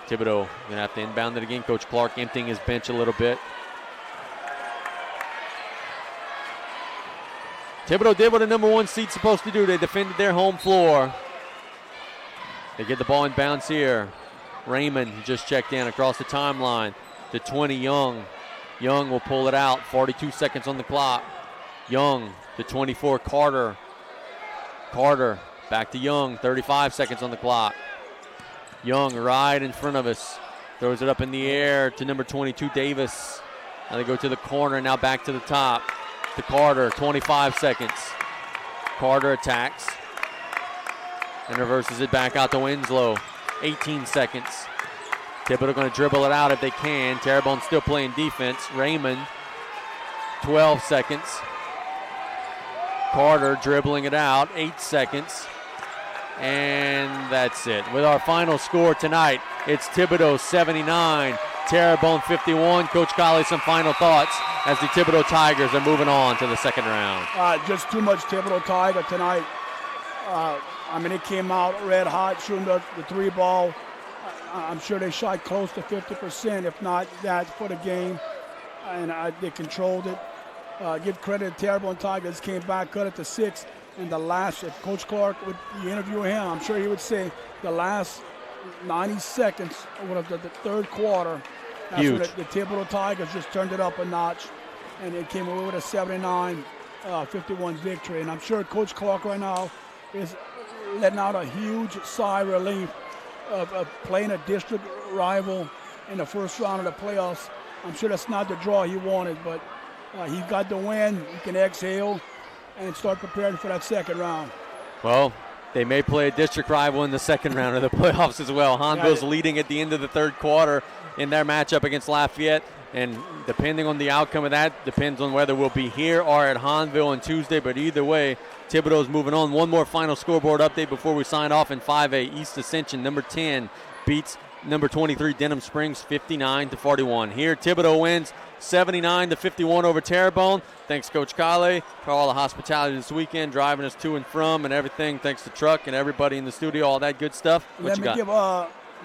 Thibodaux gonna have to inbound it again. Coach Clark emptying his bench a little bit. Thibodaux did what a number 1 seed's supposed to do. They defended their home floor. They get the ball in bounds here. Raymond just checked in across the timeline to 20 Young. Young will pull it out. 42 seconds on the clock. Young to 24 Carter. Carter back to Young. 35 seconds on the clock. Young right in front of us. Throws it up in the air to number 22, Davis. Now they go to the corner, now back to the top. To Carter, 25 seconds. Carter attacks and reverses it back out to Winslow. 18 seconds. Thibodaux going to dribble it out if they can. Terrebonne still playing defense. Raymond, 12 seconds. Carter dribbling it out, 8 seconds. And that's it. With our final score tonight, it's Thibodaux 79, Terrebonne 51. Coach Colley, some final thoughts as the Thibodaux Tigers are moving on to the second round.
Just too much Thibodaux Tiger tonight. It came out red hot, shooting the three ball. I'm sure they shot close to 50%, if not that, for the game. And they controlled it. Give credit to Terrebonne Tigers, came back, cut it to 6. And the last, if Coach Clark would interview him, I'm sure he would say the last 90 seconds of the third quarter, that's when the Thibodaux Tigers just turned it up a notch, and it came away with a 79-51 victory. And I'm sure Coach Clark right now is letting out a huge sigh of relief of playing a district rival in the first round of the playoffs. I'm sure that's not the draw he wanted, but he got the win. He can exhale and start preparing for that second round.
Well, they may play a district rival in the second round of the playoffs as well. Hanville's leading at the end of the third quarter in their matchup against Lafayette. And depending on the outcome of that, depends on whether we'll be here or at Hanville on Tuesday. But either way, Thibodaux's moving on. One more final scoreboard update before we sign off in 5A. East Ascension, number 10, beats number 23, Denham Springs, 59-41. Here, Thibodaux wins 79-51 over Terrebonne. Thanks, Coach Colley, for all the hospitality this weekend, driving us to and from and everything. Thanks to Truck and everybody in the studio, all that good stuff.
Let me give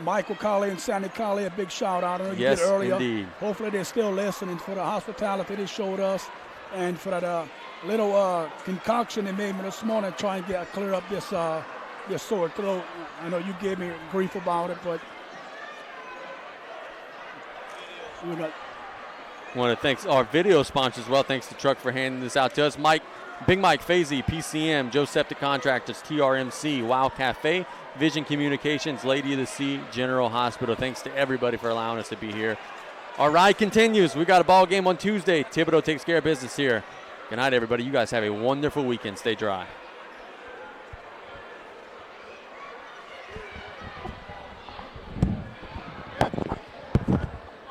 Michael Colley and Sandy Colley a big shout out. I know you did earlier. Indeed. Hopefully they're still listening for the hospitality they showed us and for that little concoction they made me this morning trying to clear up this sore throat. I know you gave me grief about it, but we got.
I want to thank our video sponsors as well. Thanks to Truck for handing this out to us. Big Mike Fazy, PCM, Joe Septic Contractors, TRMC, Wow Cafe, Vision Communications, Lady of the Sea, General Hospital. Thanks to everybody for allowing us to be here. Our ride continues. We got a ball game on Tuesday. Thibodaux takes care of business here. Good night, everybody. You guys have a wonderful weekend. Stay dry.